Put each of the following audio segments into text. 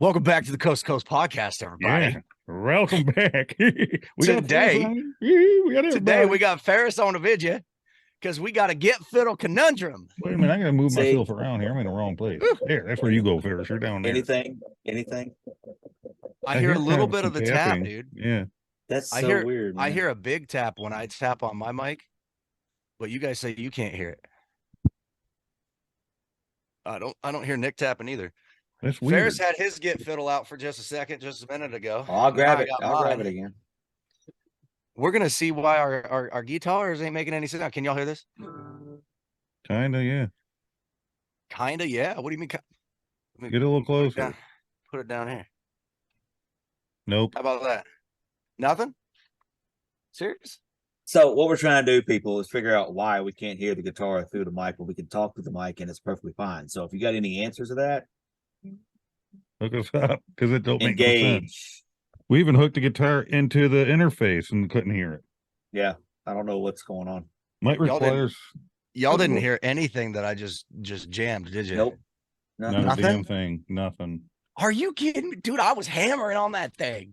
Welcome back to the Coast to Coast podcast, everybody. Yeah, welcome back. We got Today, we got today everybody. we got Ferris on the video because we got a get fiddle conundrum. Wait a minute, I gotta move See, myself around here. I'm in the wrong place. There, that's where you go, Ferris. You're down there. anything. I I hear hear a kind little of bit some of the tap, tapping. dude. Yeah. That's I so hear weird, man. I hear a big tap when I tap on my mic, but you guys say you can't hear it. I don't hear Nick tapping either. That's weird. Ferris had his get fiddle out for just a second, just a minute ago. Oh, I'll grab Now I it. got I'll grab mine. it again. We're gonna see why our guitars ain't making any sense. Can y'all hear this? Kinda, yeah. Kinda, yeah. What do you mean? Get a little closer. Put it down here. Nope. How about that? Nothing? Serious? So what we're trying to do, people, is figure out why we can't hear the guitar through the mic, but we can talk through the mic and it's perfectly fine. So if you got any answers to that, Look us up because it don't make no sense. engage. We even hooked the guitar into the interface and couldn't hear it. Yeah, I don't know what's going on. Might require Y'all didn't hear anything that I just jammed, did you? Nope. not a Nothing? damn thing. Nothing. Are you kidding me? Dude, I was hammering on that thing.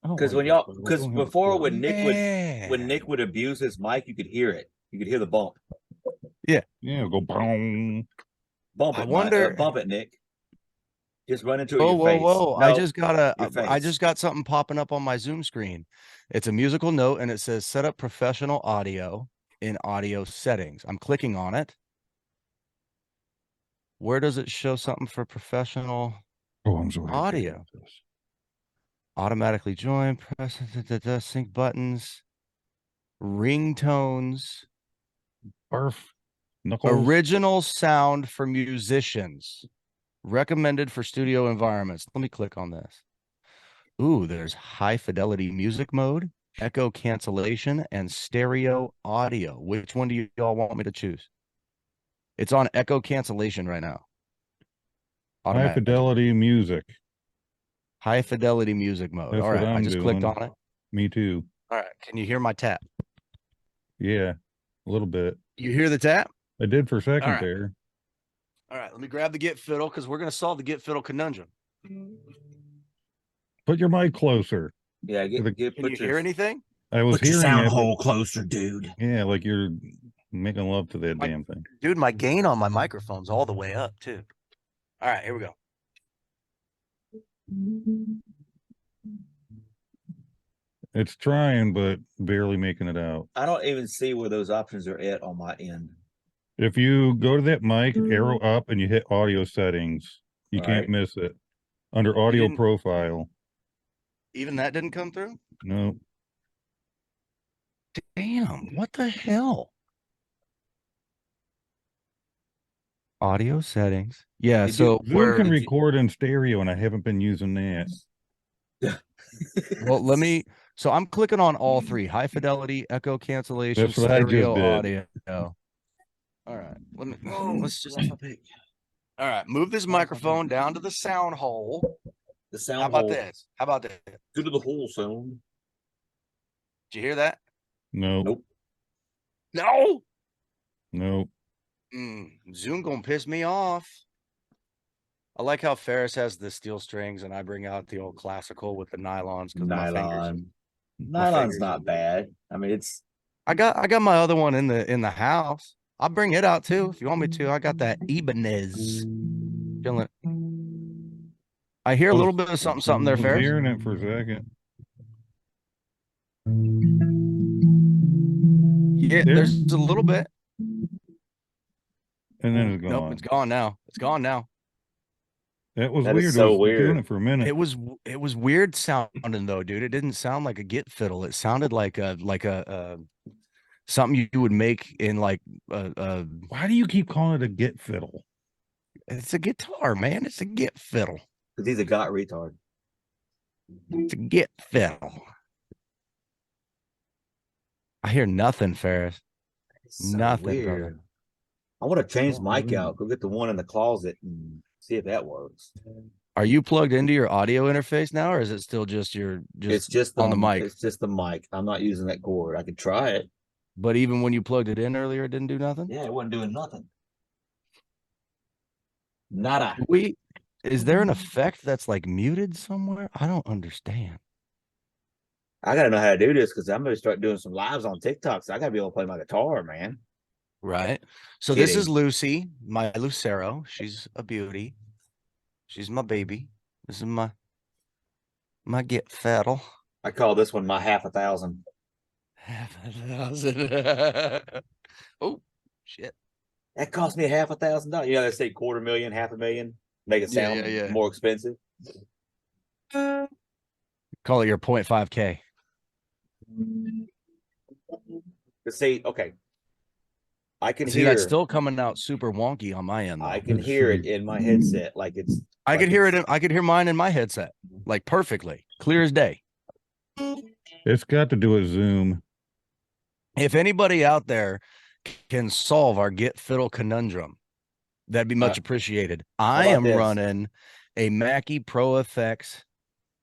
Because before when Man. Nick would abuse his mic, you could hear it. You could hear the bump. Yeah, go boom. Bump it. I wonder- Bump it, Nick. Just run into it. Whoa, your whoa, face. whoa. No, I just got something popping up on my Zoom screen. It's a musical note and it says set up professional audio in audio settings. I'm clicking on it. Where does it show something for professional Oh, I'm sorry. audio? Automatically join, press sync buttons, ringtones, Barf. Knuckles. original sound for musicians, recommended for studio environments. Let me click on this. Ooh, there's high fidelity music mode, echo cancellation, and stereo audio. Which one do you all want me to choose? It's on echo cancellation right now. High Automatic. fidelity music. High fidelity music mode. That's All right, what I I'm just clicked doing. on it. Me too. All right, can you hear my tap? Yeah, a little bit. You hear the tap? I did for a second All right. there. All right, let me grab the get fiddle because we're going to solve the get fiddle conundrum. Put your mic closer. Yeah, Can you hear anything? I was Put your hearing sound it, but- hole closer, dude. Yeah, like you're making love to that damn thing. Dude, my gain on my microphone's all the way up too. All right, here we go. It's trying, but barely making it out. I don't even see where those options are at on my end. If you go to that mic, arrow up, and you hit audio settings, you All can't right. miss it. Under audio didn't- profile. Even that didn't come through? No. Damn, what the hell? Audio settings. Yeah, Did so Zoom where can record in stereo, and I haven't been using that. well, let me so I'm clicking on all three: high fidelity, echo cancellation, That's what I just stereo did. audio. All right, let's just all right, move this microphone down to the sound hole. The sound How about hole. this? How about this? Go to the hole sound. Did you hear that? No. Nope. No. No. Zoom gonna piss me off. I like how Ferris has the steel strings and I bring out the old classical with the nylons because my fingers. Nylon. my Nylon's fingers- not bad. I mean, it's I got my other one in the house. I'll bring it out too if you want me to. I got that Ibanez. Feeling. I hear a little bit of something there, I was Ferris. hearing it for a second. Yeah, there's a little bit. And then it's Nope, gone. it's gone now. It's gone now. That was That is weird. so It was weird. doing it for a minute. It was weird sounding though, dude. It didn't sound like a get fiddle. It sounded like a something you would make in like Why do you keep calling it a get fiddle? it's a guitar, man. It's a get fiddle. because he's a got retard. It's a get fiddle. I hear nothing, Ferris. It's so Nothing, weird. brother. I want to change Oh, mic really? out. Go get the one in the closet and see if that works. Are you plugged into your audio interface now, or is it still just your It's just on the mic? It's just the mic. I'm not using that cord. I could try it. But even when you plugged it in earlier, it didn't do nothing? Yeah, it wasn't doing nothing. Nada. Is there an effect that's like muted somewhere? I don't understand. I gotta know how to do this because I'm gonna start doing some lives on TikTok. So I gotta be able to play my guitar, man. Right. So this is Kidding. Lucy, my Lucero. She's a beauty. She's my baby. This is my get fiddle. I call this one my half a thousand. Half a thousand. Oh, shit. That cost me $500,000. You know, they say $250,000, $500,000, make it Yeah, sound yeah. more expensive. Call it your 0.5K. But see, okay, I can See, that's hear, still coming out super wonky on my end I though. can Let's hear it see. in my headset, like it's. I like could hear it's, it. I could hear mine in my headset, like perfectly, clear as day. It's got to do with Zoom. If anybody out there can solve our get fiddle conundrum, that'd be much appreciated. How I about am this? running a Mackie Pro FX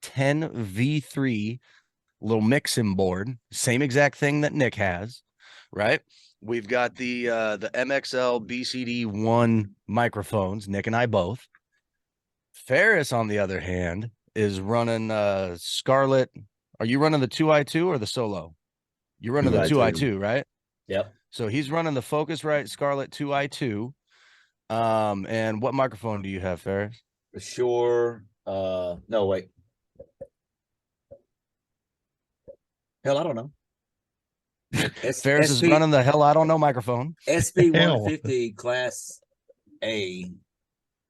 10V3 little mixing board, same exact thing that Nick has, right? We've got the MXL BCD1 microphones, Nick and I both. Ferris, on the other hand, is running Scarlett. Are you running the 2i2 or the solo? You're running the 2i2, right? Yep. So he's running the Focusrite Scarlett 2i2. And what microphone do you have, Ferris? For sure. No, wait. Hell, I don't know. Ferris is running the hell I don't know microphone. SP 150 Class A.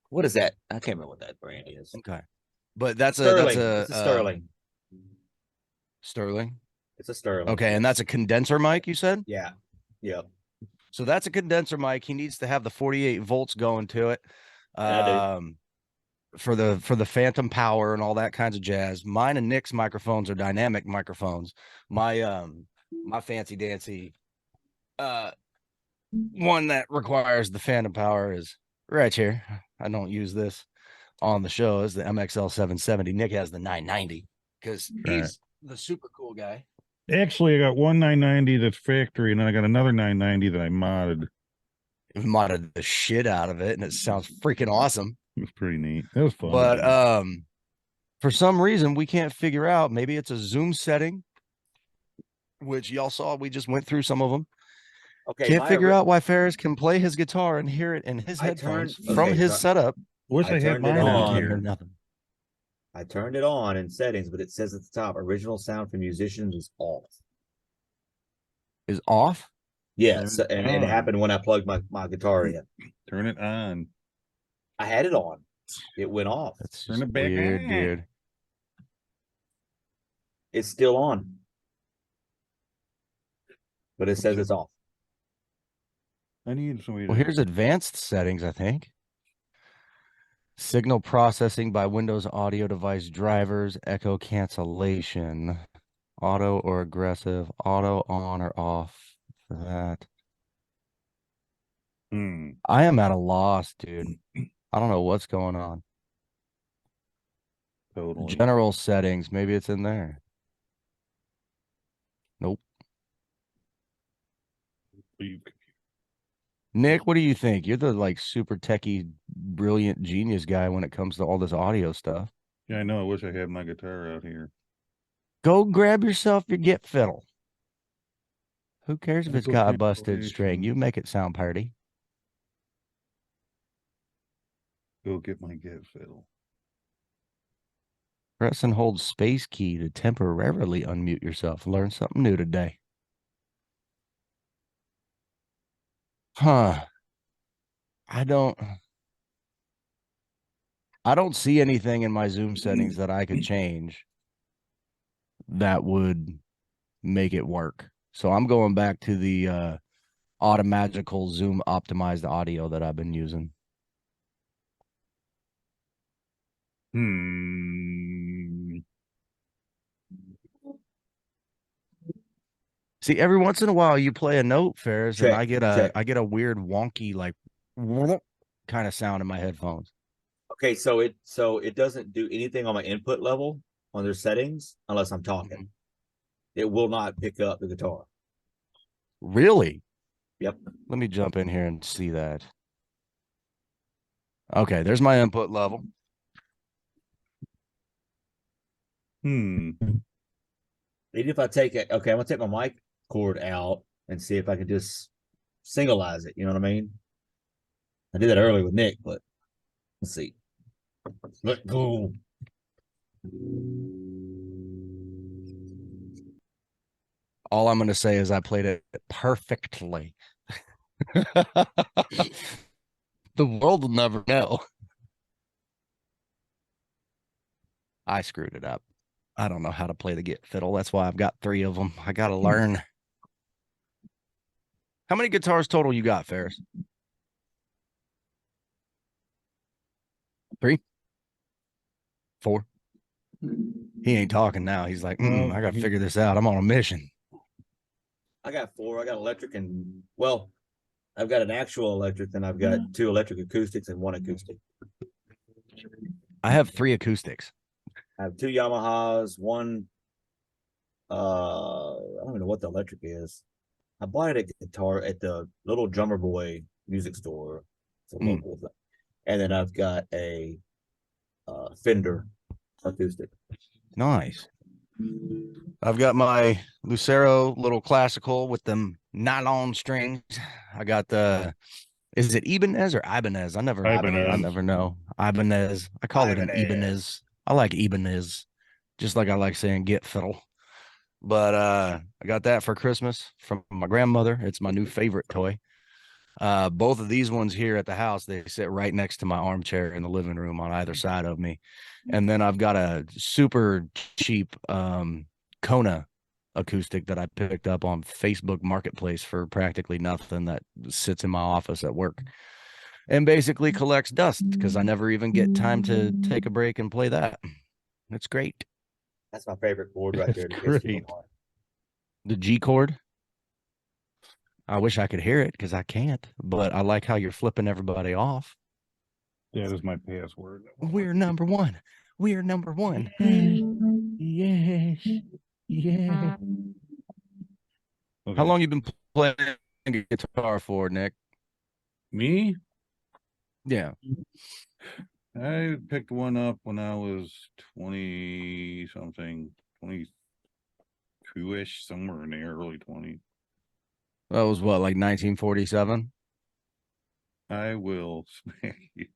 What is that? I can't remember what that brand is. Okay. But that's Sterling. a It's a Sterling. Sterling. It's a Sterling. Okay, and that's a condenser mic, you said? Yeah. Yep. So that's a condenser mic. He needs to have the 48 volts going to it. I do. For the phantom power and all that kinds of jazz. Mine and Nick's microphones are dynamic microphones. My fancy dancy one that requires the phantom power is right here. I don't use this on the show, is the MXL 770. Nick has the 990 because he's the super cool guy. Actually, I got one 990 that's factory, and then I got another 990 that I modded. We've modded the shit out of it, and it sounds freaking awesome. It was pretty neat. That was fun. But for some reason we can't figure out. Maybe it's a Zoom setting, which y'all saw. We just went through some of them. Okay. Can't figure out why Ferris can play his guitar and hear it in his headphones from his setup. Wish I had mine on Hear here. nothing. I turned it on in settings, but it says at the top, original sound for musicians is off. Is off? Yes, and it happened when I plugged my guitar in. Turn it on. I had it on. It went off. That's Turn just it back weird, on. dude. It's still on. But it says it's off. I need somebody Well, to... here's advanced settings, I think. Signal processing by Windows audio device drivers, echo cancellation, auto or aggressive, auto on or off for that. I am at a loss, dude. I don't know what's going on. Totally. General settings, maybe it's in there. Nope. Nick, what do you think? You're the like super techie, brilliant genius guy when it comes to all this audio stuff. Yeah, I know. I wish I had my guitar out here. Go grab yourself your get fiddle. Who cares if it's got a busted string? You make it sound pretty. Go get my get fiddle. Press and hold space key to temporarily unmute yourself. Learn something new today. Huh. I don't see anything in my Zoom settings that I could change that would make it work. So I'm going back to the automagical Zoom optimized audio that I've been using. See, every once in a while you play a note, Ferris, and I get a weird wonky like kind of sound in my headphones. Okay, so it doesn't do anything on my input level on their settings unless I'm talking. It will not pick up the guitar. Really? Yep. Let me jump in here and see that. Okay, there's my input level. Hmm. Even if I take it, okay, I'm gonna take my mic cord out and see if I can just singleize it. You know what I mean? I did that earlier with Nick, but let's see. Let go. All I'm going to say is I played it perfectly. The world will never know. I screwed it up. I don't know how to play the Git fiddle. That's why I've got 3 of them. I got to learn. How many guitars total you got, Ferris? 3? 4? He ain't talking now. He's like, No, I got to figure this out. I'm on a mission. I got 4. I got electric and well, I've got an actual electric, and I've got 2 electric acoustics and 1 acoustic. I have 3 acoustics. I have 2 Yamahas, 1 I don't even know what the electric is. I bought it a guitar at the little Drummer Boy music store. It's a local thing. And then I've got a Fender acoustic. Nice. I've got my Lucero little classical with them nylon strings. I got the, is it Ibanez or Ibanez? I never know. Ibanez. I call it an Ibanez. I like Ibanez, just like I like saying Git fiddle. But I got that for Christmas from my grandmother. It's my new favorite toy. Both of these ones here at the house, they sit right next to my armchair in the living room on either side of me. And then I've got a super cheap Kona acoustic that I picked up on Facebook Marketplace for practically nothing that sits in my office at work and basically collects dust because I never even get time to take a break and play that. It's great. That's my favorite chord right there. Great. The G chord. I wish I could hear it because I can't, but I like how you're flipping everybody off. That is my password. We're number 1. We're number 1. Yes. Yeah. Okay. How long you been playing guitar for, Nick? Me? Yeah. I picked one up when I was 20 something, 22-ish, somewhere in the early 20s. That was what, like 1947? I will smack you.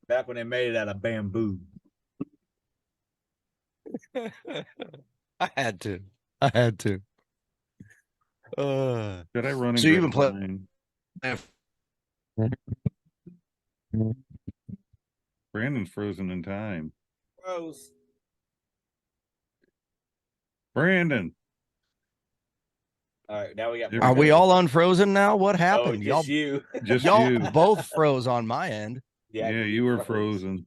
Back when they made it out of bamboo. I had to. I had to. Did I run and So you've been grab playing? Brandon's frozen in time. Rose. Brandon. All right, now we got. Are we all unfrozen now? What Oh, happened? just you. Just y'all you. both froze on my end. Yeah, you were frozen.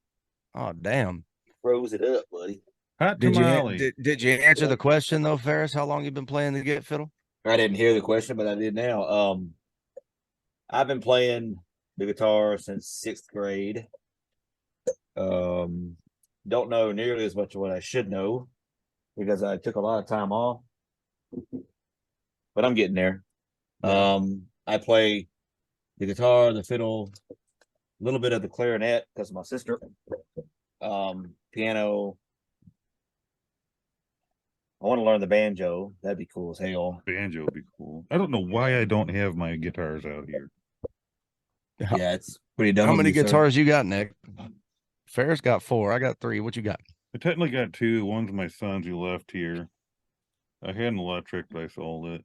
Oh, damn. Froze it up, buddy. Hot Did tamale. did you answer the question though, Ferris? How long you been playing the Git fiddle? I didn't hear the question, but I did now. I've been playing the guitar since 6th grade. Don't know nearly as much of what I should know because I took a lot of time off, but I'm getting there. Yeah. I play the guitar, the fiddle, a little bit of the clarinet because of my sister. Piano. I want to learn the banjo. That'd be cool as hell. Banjo would be cool. I don't know why I don't have my guitars out here. Yeah, it's pretty dumb. How many guitars you got, Nick? Ferris got 4. I got 3. What you got? I technically got 2. One's my son's who left here. I had an electric, but I sold it.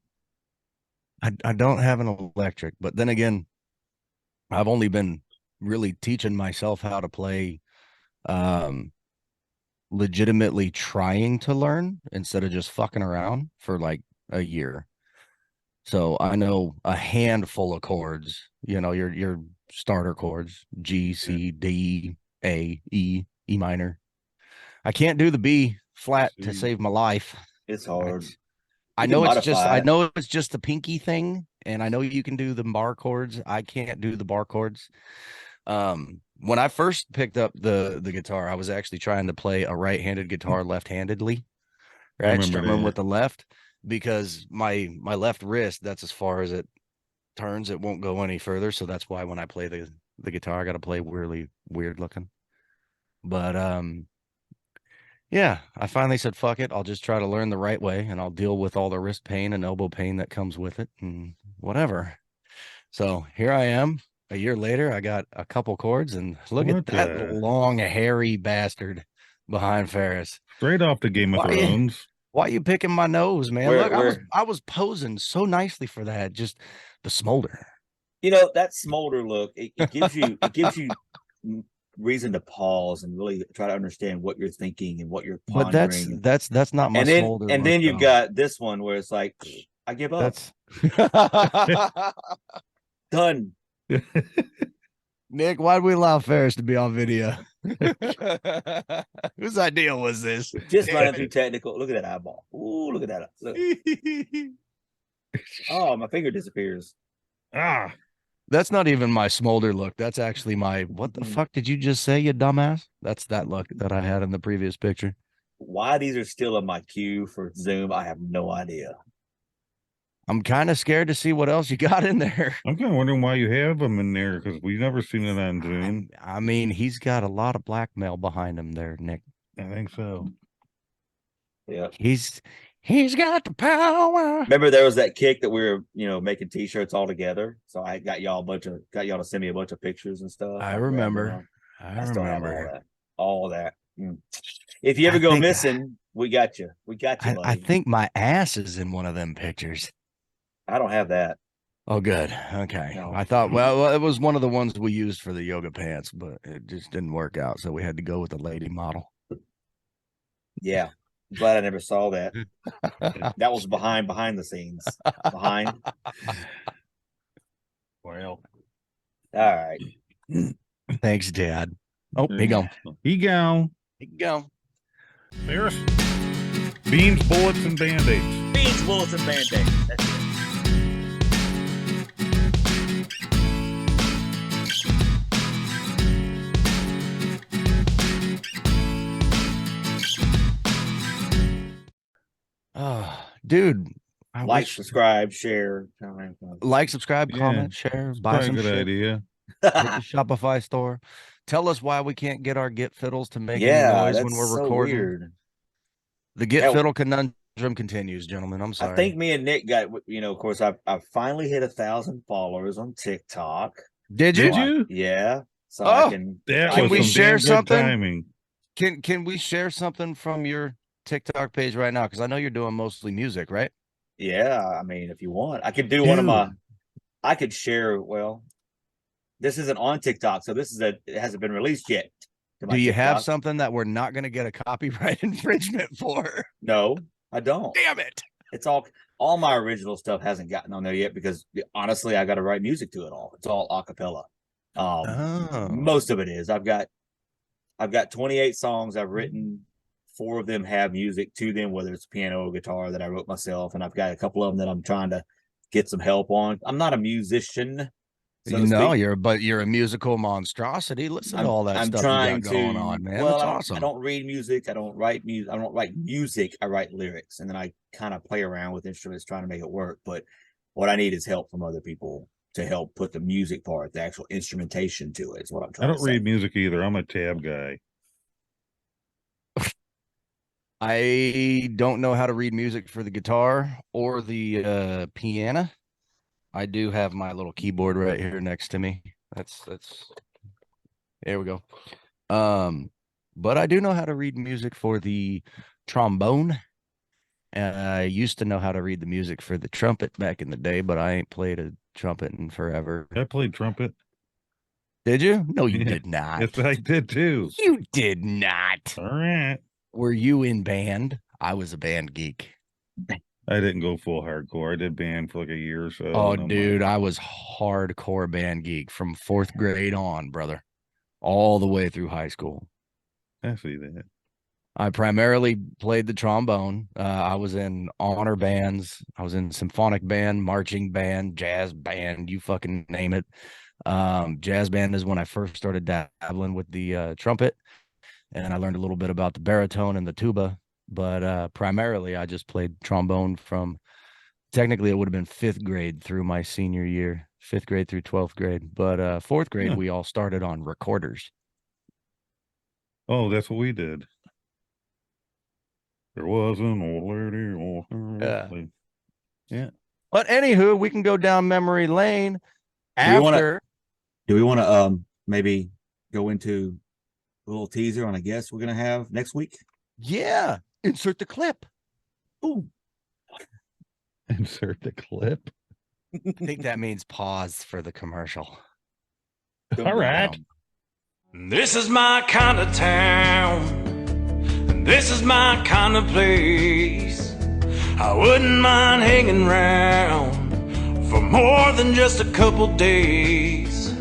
I don't have an electric, but then again, I've only been really teaching myself how to play, legitimately trying to learn instead of just fucking around for like a year. So I know a handful of chords, your starter chords, G, C, D, A, E, E minor. I can't do the B flat to save my life. It's hard. I know it's just the pinky thing, and I know you can do the bar chords. I can't do the bar chords. When I first picked up the guitar, I was actually trying to play a right-handed guitar left-handedly, right? Strumming with the left, because my left wrist, that's as far as it turns. It won't go any further. So that's why when I play the guitar, I got to play really weird looking. But yeah, I finally said, fuck it. I'll just try to learn the right way and I'll deal with all the wrist pain and elbow pain that comes with it and whatever. So here I am. A year later, I got a couple chords and look at What that the? long, hairy bastard behind Ferris. Straight off the Game of Why, Thrones. why you picking my nose, man? Where Look, where I was posing so nicely for that. Just the smolder. that smolder look, it gives you reason to pause and really try to understand what you're thinking and what you're But pondering. that's not my And then smolder and look then you've though. got this one where it's like, I give up. That's Done. Nick, why'd we allow Ferris to be on video? Whose idea was this? Just running through technical. Look at that eyeball. Ooh, look at that. Look. Oh, my finger disappears. Ah, That's not even my smolder look. That's actually my what the fuck did you just say, you dumbass? That's that look that I had in the previous picture. Why these are still in my queue for Zoom, I have no idea. I'm kind of scared to see what else you got in there. I'm kind of wondering why you have them in there because we've never seen it on Zoom. I mean, he's got a lot of blackmail behind him there, Nick. I think so. Yeah. He's got the power. Remember there was that kick that we were, making t-shirts all together. So I got y'all to send me a bunch of pictures and stuff. I remember. I still have all that. If you ever I go think- missing, we got you. We got you, I buddy. think my ass is in one of them pictures. I don't have that. Oh, good. Okay. No. I thought, well, it was one of the ones we used for the yoga pants, but it just didn't work out. So we had to go with the lady model. Yeah. I'm glad I never saw that. That was behind the scenes. Behind. Well, All right. Thanks, Dad. Oh, here you go. He go. Here you go. Ferris. Beans, bullets, and band-aids. Beans, bullets, and band-aids. That's it. Oh, dude. I Like, wish subscribe, share. like, subscribe, Yeah, comment, share, buy Probably a some good shit. idea. Hit the Shopify store. Tell us why we can't get our Get Fiddles to make any Yeah, noise that's when we're so recording. weird. The Get Hell, Fiddle conundrum continues, gentlemen. I'm sorry. I think me and Nick got, of course, I finally hit 1,000 followers on TikTok. Did you? Did you? Yeah. So Oh, I can. That Can was we some share damn good something? timing. Can we share something from your TikTok page right now? Because I know you're doing mostly music, right? Yeah, I mean, if you want, I could do one of my. I could share. Well, this isn't on TikTok, so it hasn't been released yet. Do you have something that we're not going to get a copyright infringement for? No, I don't. Damn it! It's all my original stuff hasn't gotten on there yet because honestly, I got to write music to it all. It's all a cappella. Most of it is. I've got 28 songs I've written. 4 of them have music to them, whether it's piano or guitar that I wrote myself, and I've got a couple of them that I'm trying to get some help on. I'm not a musician, so to speak. You're a musical monstrosity. Listen to all that I'm stuff trying you got going on, man. Well, That's awesome. I don't read music. I don't write music. I don't write music. I write lyrics, and then I kind of play around with instruments trying to make it work. But what I need is help from other people to help put the music part, the actual instrumentation to it. Is what I'm trying. I don't read music either. I'm a tab guy. I don't know how to read music for the guitar or the piano. I do have my little keyboard right here next to me. That's there we go. But I do know how to read music for the trombone. And I used to know how to read the music for the trumpet back in the day, but I ain't played a trumpet in forever. I played trumpet. Did you? No, you Yeah. did not. Yes, I did too. You did not. All right. Were you in band? I was a band geek. I didn't go full hardcore. I did band for like a year or so. Oh, dude, I was hardcore band geek from 4th grade on, brother, all the way through high school. I see that. I primarily played the trombone. I was in honor bands. I was in symphonic band, marching band, jazz band, you fucking name it. Jazz band is when I first started dabbling with the trumpet, and I learned a little bit about the baritone and the tuba. But primarily, I just played trombone from, technically, it would have been 5th grade through my senior year, 5th grade through 12th grade. But 4th grade, we all started on recorders. Oh, that's what we did. There was an old lady. Yeah. Yeah. But anywho, we can go down memory lane Do we wanna- after. Do we want to maybe go into a little teaser on a guest we're gonna have next week? Yeah. Insert the clip. Ooh. Insert the clip. I think that means pause for the commercial. All right. This is my kind of town, and this is my kind of place. I wouldn't mind hanging around for more than just a couple days.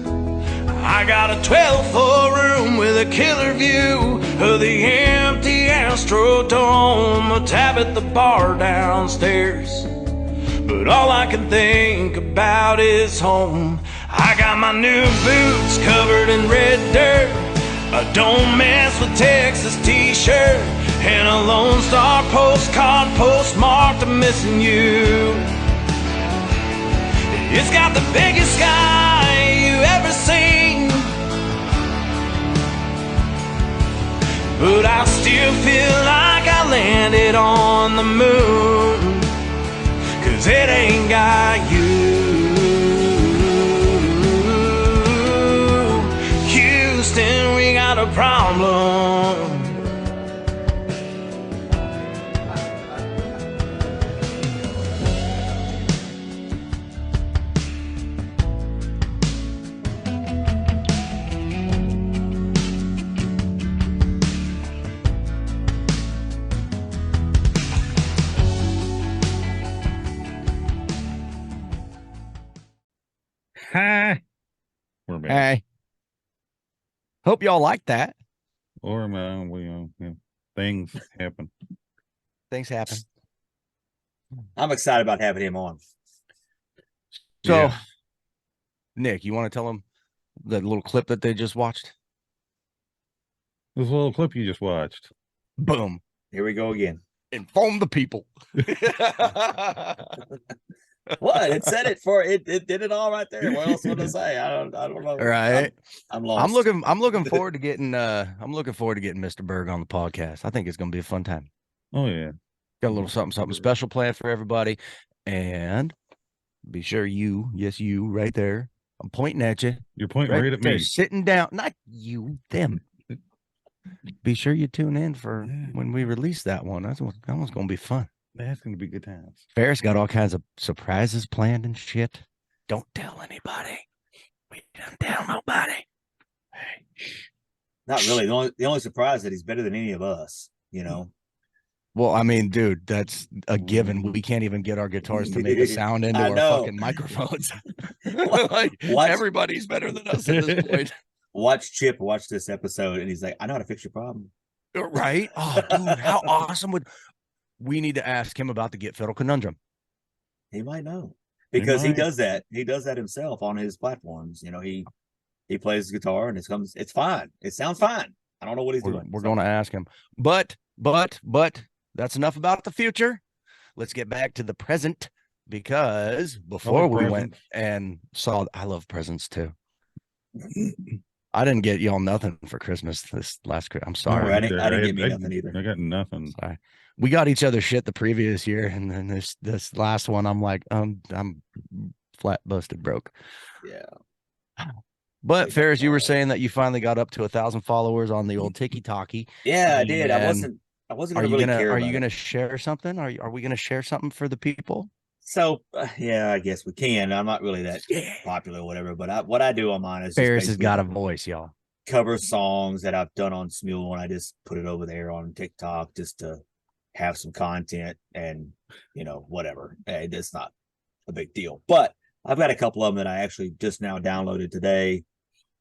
I got a 12-foot room with a killer view of the empty Astrodome, a tab at the bar downstairs. But all I can think about is home. I got my new boots covered in red dirt, a don't mess with Texas t-shirt, and a Lone Star postcard postmarked I'm missing you. It's got the biggest sky you ever seen, but I still feel like I landed on the moon, 'cause it ain't got you. Houston, we got a problem. Hi. We're back. Hey. Hope y'all like that. Or things happen. Things happen. I'm excited about having him on. So, Yeah. Nick, you want to tell them the little clip that they just watched? This little clip you just watched. Boom. Here we go again. Inform the people. What? It said it for it. It did it all right there. What else would I say? I don't know. Right. I'm lost. I'm looking forward to getting Mr. Berg on the podcast. I think it's gonna be a fun time. Oh yeah. Got a little something special planned for everybody. And be sure you right there. I'm pointing at you. You're pointing right at there, me. sitting down. Not you, them. Be sure you tune in for when we release that one. That one's gonna be fun. That's gonna be good times. Ferris got all kinds of surprises planned and shit. Don't tell anybody. We don't tell nobody. Hey, Not really. The only surprise that he's better than any of us. You know. well, I mean, dude, that's a given. We can't even get our guitars to make a sound into I our know. fucking microphones. Watch- Everybody's better than us at this point. Watch Chip watch this episode, and he's like, "I know how to fix your problem." Right? Oh, dude, how awesome would we need to ask him about the Get Fiddle conundrum? He might know because he might. does that. He does that himself on his platforms. You know, he plays guitar and it's fine. It sounds fine. I don't know what he's doing. We're going to ask him. But that's enough about the future. Let's get back to the present, because before we went and saw, I love presents too. I didn't get y'all nothing for Christmas this last Christmas. I'm sorry. I didn't get me nothing either. I got nothing. Sorry. We got each other shit the previous year, and then this last one, I'm like, I'm flat busted broke. Yeah. But Ferris, you were saying that you finally got up to 1,000 followers on the old TikTok. Yeah, I did. I wasn't Are you really gonna care Are about you it. gonna share something? Are we gonna share something for the people? So yeah, I guess we can. I'm not really that popular or whatever, but what I do on mine is Ferris has got a voice, y'all. cover songs that I've done on Smule, and I just put it over there on TikTok just to have some content, and whatever. It's not a big deal. But I've got a couple of them that I actually just now downloaded today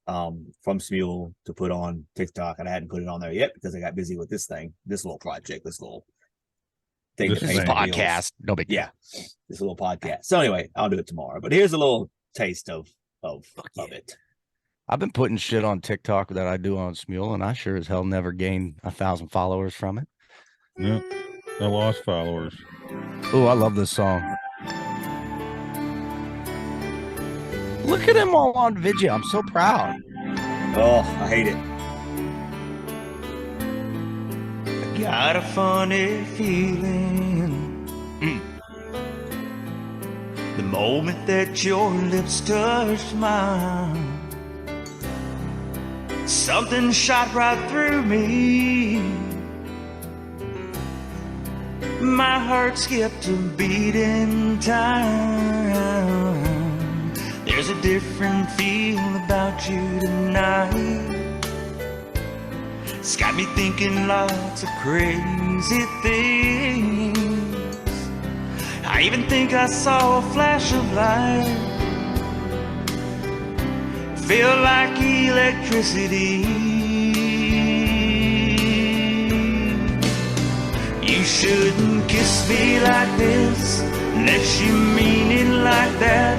from Smule to put on TikTok, and I hadn't put it on there yet because I got busy with this little project, this little thing. This that pays my bills. Podcast, no big deal. Yeah, this little podcast. So anyway, I'll do it tomorrow. But here's a little taste of it. I've been putting shit on TikTok that I do on Smule, and I sure as hell never gained 1,000 followers from it. No, I lost followers. Oh, I love this song. Look at him all on video. I'm so proud. Oh, I hate it. got a funny feeling. The moment that your lips touched mine, something shot right through me. My heart skipped a beat in time. There's a different feel about you tonight. It's got me thinking lots of crazy things. I even think I saw a flash of light. Feel like electricity. You shouldn't kiss me like this unless you mean it like that.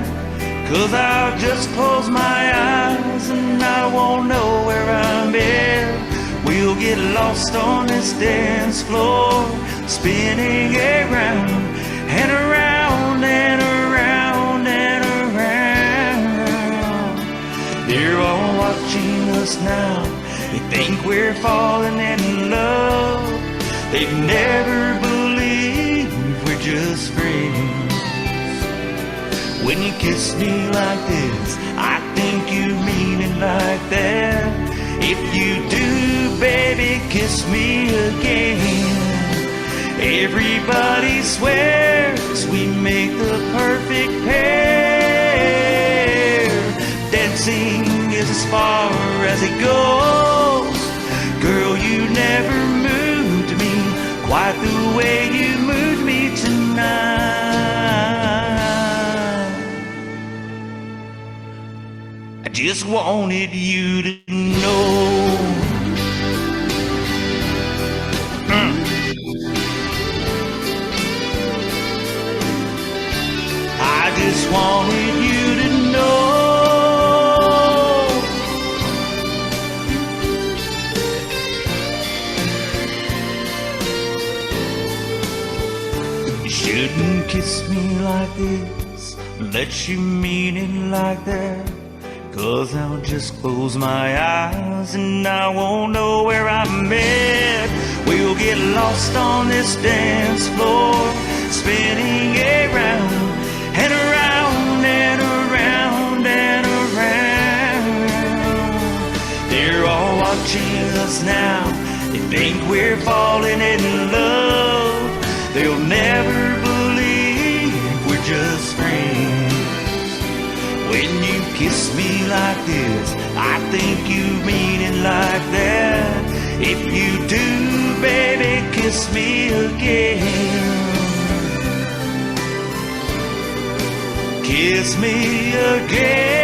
'Cause I'll just close my eyes and I won't know where I'm at. We'll get lost on this dance floor, spinning around and around and around and around. They're all watching us now. They think we're falling in love. They've never believed we're just friends. When you kiss me like this, I think you mean it like that. If you do, baby, kiss me again. Everybody swears we make the perfect pair. Dancing is as far as it goes. Girl, you never moved me quite the way you moved me tonight. I just wanted you to know. I just wanted you to know. You shouldn't kiss me like this unless you mean it like that. 'Cause I'll just close my eyes and I won't know where I'm at. We'll get lost on this dance floor, spinning around and around and around and around. They're all watching us now. They think we're falling in love. They'll never believe we're just friends. When you kiss me like this, I think you mean it like that. If you do, baby, kiss me again. Kiss me again.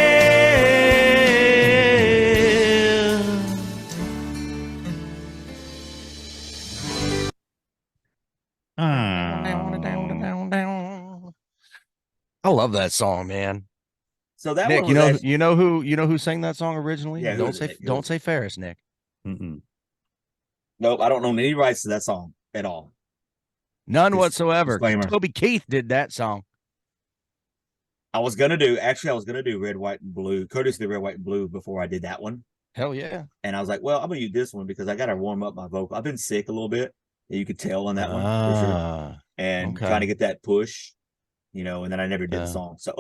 I love that song, man. So that Nick, one was actually, you know who sang that song originally? Yeah, who don't is say it? Who don't is say Ferris, Nick. Mm-mm. nope, I don't own any rights to that song at all. None Dis- whatsoever. disclaimer. Toby Keith did that song. I was gonna do Red, White, and Blue, courtesy of Red, White, and Blue before I did that one. Hell yeah. And I was like, well, I'm gonna use this one because I gotta warm up my vocal. I've been sick a little bit. You could tell on that one for sure. Ah, And okay. trying to get that push, and then I never did the Yeah. song. So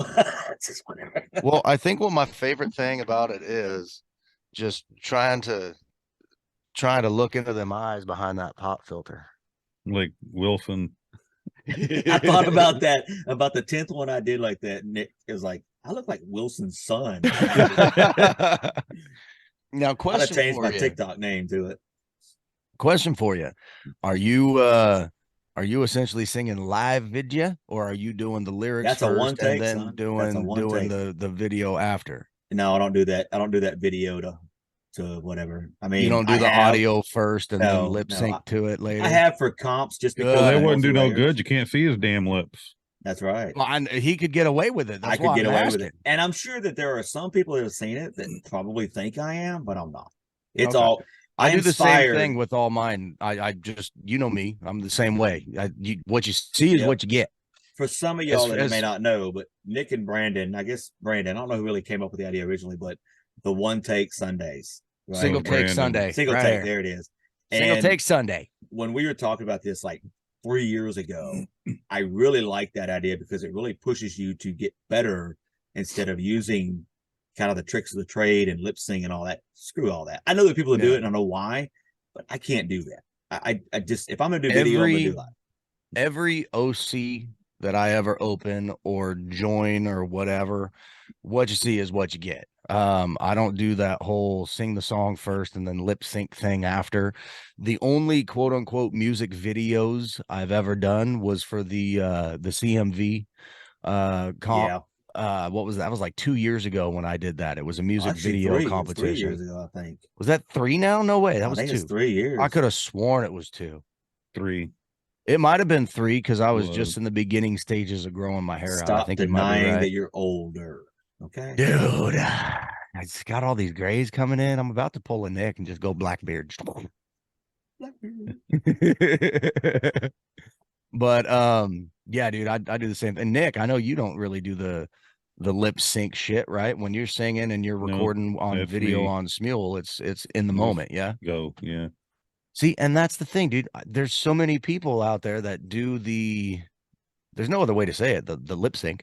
it's just whatever. Well, I think what my favorite thing about it is just trying to look into them eyes behind that pop filter. Like Wilson. I thought about that, about the 10th one I did like that. Nick is like, I look like Wilson's son. Now, I'd have question changed for my you. TikTok name to it. Question for you. Are you essentially singing live video, or are you doing the lyrics That's a first one take, and then son. That's a doing one take. the video after? No, I don't do that. I don't do that video to whatever. I mean, You don't do I the have, audio first and then lip no, sync to it later. I have for comps just because Good. Well, they of wouldn't do no multi-layers. good. You can't see his damn lips. That's right. Well, he could get away with it. That's I could why get I'm away asking. with it. And I'm sure that there are some people that have seen it that probably think I am, but I'm not. It's Okay. all I do the same inspired. thing with all mine. I just, you know me, I'm the same way. What you see is Yep. what you get. For some of y'all that as- may not know, but Nick and Brandon, I guess Brandon, I don't know who really came up with the idea originally, but the one take Sundays. Right? Single take Brandon. Sunday. Single right take, here. there it is. Single And take Sunday. when we were talking about this like 3 years ago, I really like that idea because it really pushes you to get better instead of using kind of the tricks of the trade and lip sync and all that. Screw all that. I know that people that do it and I know why, but I can't do that. I just, if I'm going to do video, I'm going to do live. Every OC that I ever open or join or whatever, what you see is what you get. I don't do that whole sing the song first and then lip sync thing after. The only quote unquote music videos I've ever done was for the CMV comp. What was that? That was like 2 years ago when I did that. It was a music video competition. 3 years ago, I think. Was that 3 now? No way. That was 2. It's 3 years. I could have sworn it was 2. 3. It might have been 3 because I was just in the beginning stages of growing my hair out. I think denying that you're older. Okay, dude. I just got all these grays coming in. I'm about to pull a Nick and just go Blackbeard. But yeah, dude, I do the same. And Nick, I know you don't really do the lip sync shit, right? When you're singing and you're recording on video on Smule, it's in the moment, yeah. Go, yeah. See, and that's the thing, dude. There's so many people out there that do there's no other way to say it, the lip sync.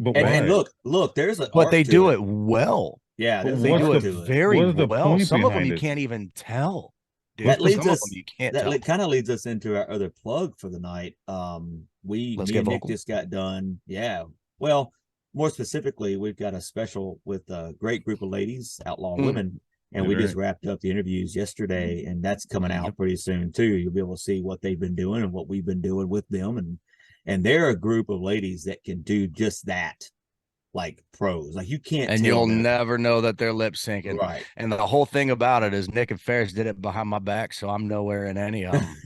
But and look, there's an but they do it well. Yeah, they do it very well. Some of them you can't even tell. Dude. That leads us. That kind of leads us into our other plug for the night. Me and Nick just got done. Yeah. Well, more specifically, we've got a special with a great group of ladies, Outlaw Women. And we just wrapped up the interviews yesterday, and that's coming out pretty soon too. You'll be able to see what they've been doing and what we've been doing with them. And they're a group of ladies that can do just that, like pros. Like you can't, and you'll never know that they're lip syncing. Right. And the whole thing about it is Nick and Ferris did it behind my back, so I'm nowhere in any of them.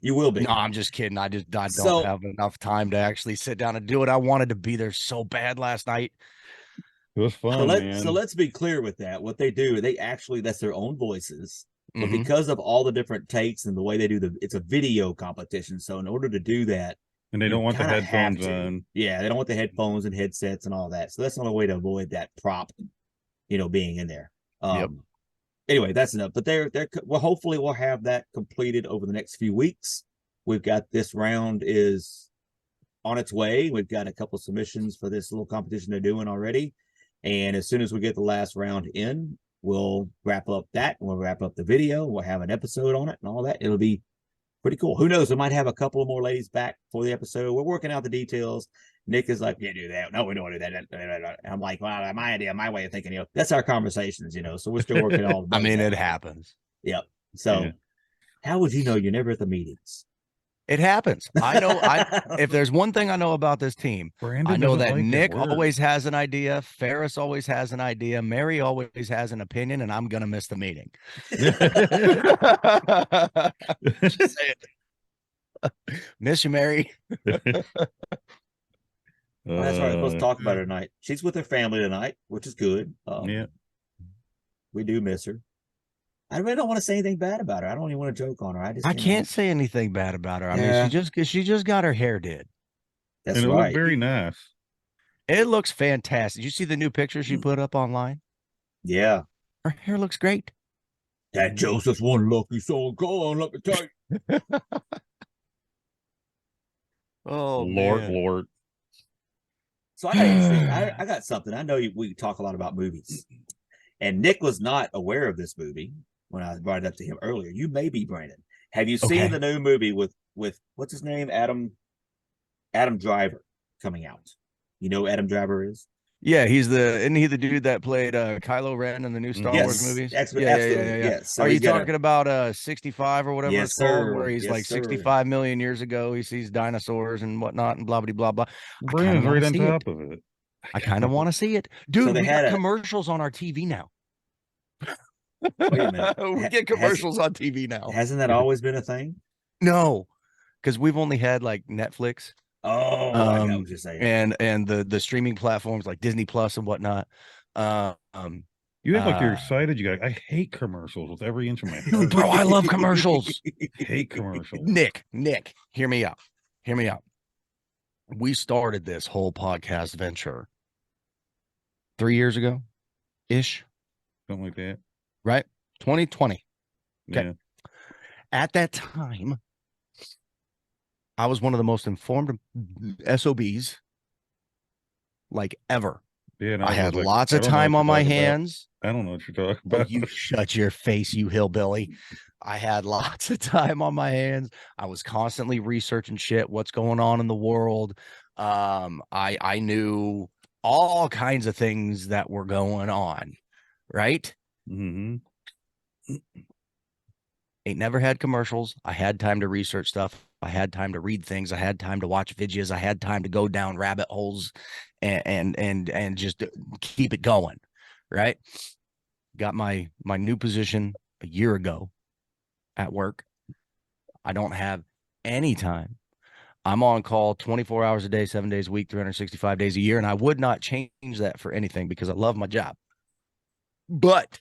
You will be. No, I'm just kidding. I don't have enough time to actually sit down and do it. I wanted to be there so bad last night. It was fun, man. So let's be clear with that. What they do, that's their own voices. But because of all the different takes and the way they do it's a video competition. So in order to do that, and they don't want the headphones on. Yeah, they don't want the headphones and headsets and all that. So that's the only way to avoid that prop, being in there. Anyway, that's enough. But hopefully we'll have that completed over the next few weeks. We've got this round is on its way. We've got a couple submissions for this little competition they're doing already. And as soon as we get the last round in, we'll wrap up that. We'll wrap up the video. We'll have an episode on it and all that. It'll be pretty cool. Who knows? We might have a couple of more ladies back for the episode. We're working out the details. Nick is like, yeah, do that. No, we don't want to do that. And I'm like, well, my idea, my way of thinking, that's our conversations, So we're still working all. I mean, it happens. Yep. So how would you know you're never at the meetings? It happens. I know. If there's one thing I know about this team, I know that Nick always has an idea. Ferris always has an idea. Mary always has an opinion, and I'm gonna miss the meeting. Just say it. Miss you, Mary. Well, that's right. We're supposed to talk about her tonight. She's with her family tonight, which is good. We do miss her. I really don't want to say anything bad about her. I don't even want to joke on her. I can't say anything bad about her. I mean, she just got her hair did. That's and it right. looked very nice. It looks fantastic. Did you see the new picture she put up online? Yeah. Her hair looks great. That Joseph's one lucky soul. Go on, let me tell you. Oh, Lord. So I got something. I know we talk a lot about movies. And Nick was not aware of this movie when I brought it up to him earlier. You may be, Brandon. Have you seen the new movie with what's his name? Adam Driver coming out. You know who Adam Driver is? Yeah, isn't he the dude that played Kylo Ren in the new Star Wars movies? Absolutely. Yes. So are you talking about 65 or whatever it's called, where he's 65 million years ago, he sees dinosaurs and whatnot and blah, blah, blah, blah. Brandon's right on top of it. I kind of want to see it. Dude, we got commercials on our TV now. Wait a minute. We get commercials on TV now. Hasn't that always been a thing? No, because we've only had like Netflix. Oh, I know what you're saying. And the streaming platforms like Disney Plus and whatnot. You act like you're excited. You got, I hate commercials with every inch of my heart. Bro, I love commercials. Hate commercials. Nick, hear me out. We started this whole podcast venture 3 years ago ish. Something like that. Right? 2020. Okay. Yeah. At that time, I was one of the most informed SOBs like ever. Yeah, and I was had like, lots I of don't know what time you're on my talking about. hands. I don't know what you're talking Oh, about. you shut your face, you hillbilly. I had lots of time on my hands. I was constantly researching shit, what's going on in the world. I knew all kinds of things that were going on, right? Mm-hmm. Ain't never had commercials. I had time to research stuff. I had time to read things. I had time to watch videos. I had time to go down rabbit holes and just keep it going, right? Got my new position a year ago at work. I don't have any time. I'm on call 24 hours a day, 7 days a week, 365 days a year, and I would not change that for anything because I love my job. But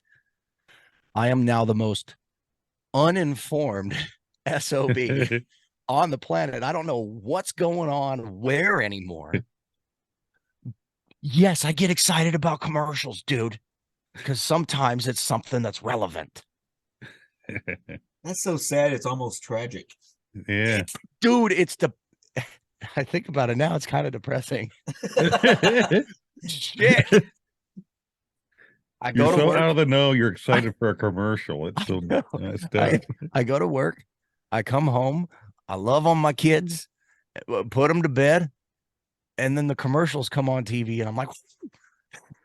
I am now the most uninformed SOB on the planet. I don't know what's going on where anymore. Yes, I get excited about commercials, dude, because sometimes it's something that's relevant. That's so sad. It's almost tragic. Yeah. Dude, it's the I think about it now, it's kind of depressing. Shit. I go You're to so work. out of the know. You're excited for a commercial. It's so messed up. I go to work. I come home. I love on my kids, put them to bed, and then the commercials come on TV, and I'm like,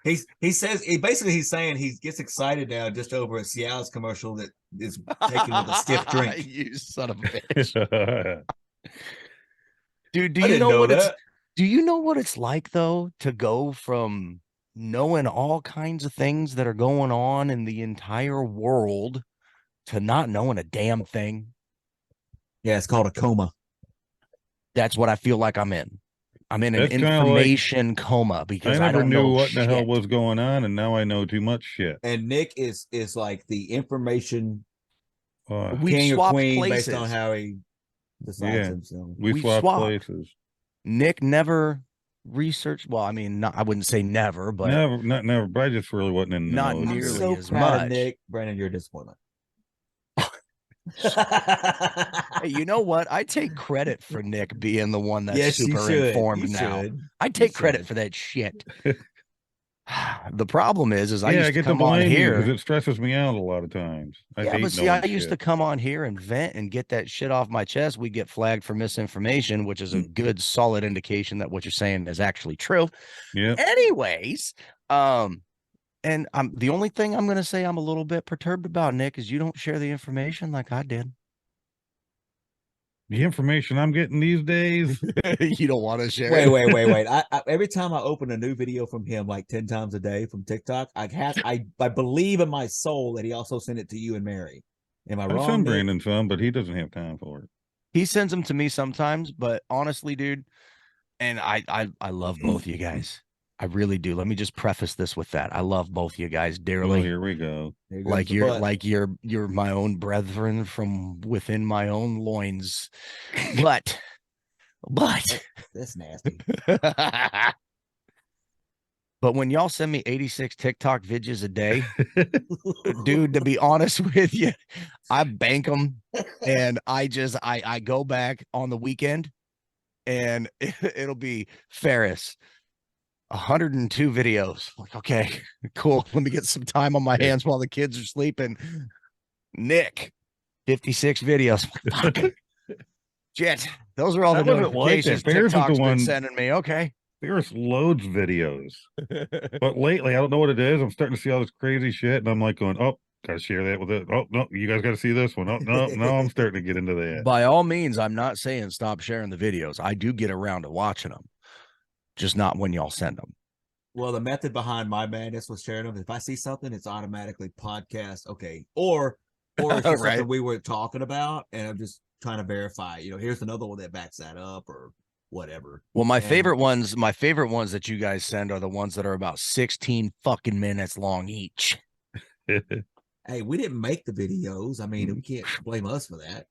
He's saying he gets excited now just over a Cialis commercial that is taken with a stiff drink. You son of a bitch. Dude, I didn't know that. do you know what it's like though to go from knowing all kinds of things that are going on in the entire world to not knowing a damn thing? Yeah, it's called a coma. That's what I feel like I'm in. I'm in an That's kinda like- information coma because I I never don't knew know what the hell shit. was going on, and now I know too much shit. And Nick is like the information We've king or swapped queen places. based on how he decides Yeah. himself. We We've swapped swapped. places. Nick never researched. Well, I mean, I wouldn't say never, but Never. But I just really wasn't in the not know. I'm nearly so as proud of much. Nick. Brandon, you're a disappointment. Hey, you know what? I take credit for Nick being the one that's Yes, you super should. informed You now. should. I take credit should. for that shit. The problem is I Yeah, used I to get to come on blame you because here. it stresses me out a lot of times. I Yeah, hate but see, knowing I used to shit. come on here and vent and get that shit off my chest. We get flagged for misinformation, which is a good, solid indication that what you're saying is actually true. Yeah. Anyways, and the only thing I'm gonna say I'm a little bit perturbed about, Nick, is you don't share the information like I did. The information I'm getting these days. You don't want to share it. Wait. I every time I open a new video from him, like 10 times a day from TikTok, I believe in my soul that he also sent it to you and Mary. Am I I wrong? send Nick? Brandon some, but he doesn't have time for it. He sends them to me sometimes, but honestly, dude, and I love both you guys. I really do. Let me just preface this with that. I love both you guys Well, dearly. here we go. There goes Like the you're butt. like you're my own brethren from within my own loins. But That's nasty. but when y'all send me 86 TikTok videos a day, dude, to be honest with you, I bank them and I go back on the weekend and it'll be Ferris 102 videos. Like, okay, cool. Let me get some time on my hands while the kids are sleeping. Nick, 56 videos. Fuck. Shit. Those are all the That wasn't like that. notifications Ferris is the TikTok's been one- sending me. Okay. There's loads videos. But lately, I don't know what it is. I'm starting to see all this crazy shit, and I'm like going, oh, gotta share that with it. Oh, no, you guys gotta see this one. Oh, no, I'm starting to get into that. By all means, I'm not saying stop sharing the videos. I do get around to watching them, just not when y'all send them. Well, the method behind my madness was sharing them. If I see something, it's automatically podcast. Okay. Or it's just Right. something we were talking about, and I'm just trying to verify, here's another one that backs that up or whatever. Well, my And- favorite ones that you guys send are the ones that are about 16 fucking minutes long each. Hey, we didn't make the videos. I mean, we can't blame us for that.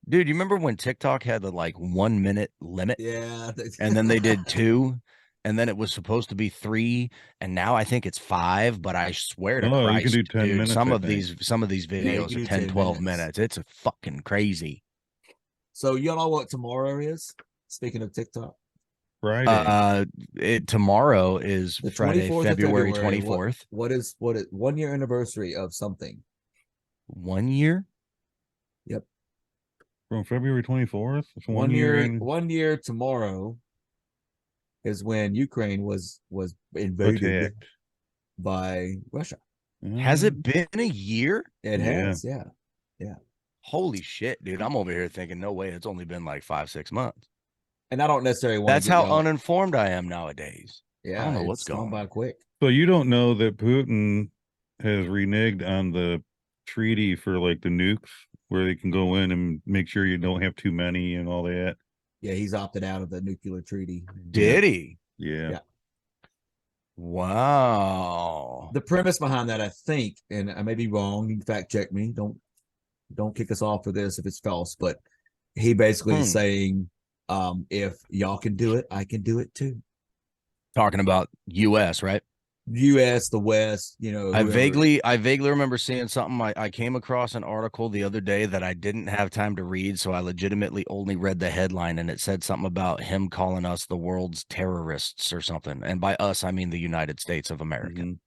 Dude, you remember when TikTok had the like 1 minute limit Yeah. and then they did 2? and then it was supposed to be 3, and now I think it's 5. But I swear to No, you can Christ, do 10 dude, minutes, some I of think. these Yeah, you videos can are do 10, 10 12 minutes. minutes. It's a fucking crazy. So you know what tomorrow is? Speaking of TikTok, Friday. Tomorrow is the Friday, 24th of February February. 24th. What is 1 year anniversary of something? 1 year. Yep. From February 24th. It's 1 1 year year. in 1 year tomorrow is when Ukraine was invaded attacked. by Russia. Has it been a year? It Yeah. has, yeah. Holy shit, dude. I'm over here thinking, no way, it's only been like 5-6 months. And I don't necessarily want That's to get how y'all. uninformed I am nowadays. Yeah, I don't know it's what's gone going by on. quick. So you don't know that Putin has reneged on the treaty for like the nukes, where they can go in and make sure you don't have too many and all that. Yeah, he's opted out of the nuclear treaty. Did he? Yeah. Yeah. Wow. The premise behind that, I think, and I may be wrong, you can fact check me. Don't kick us off for this if it's false, but he basically is saying, if y'all can do it, I can do it too. Talking about US, right? US, the West, you know. I whoever. vaguely remember seeing something. I came across an article the other day that I didn't have time to read, so I legitimately only read the headline, and it said something about him calling us the world's terrorists or something. And by us, I mean the United States of America. Mhm.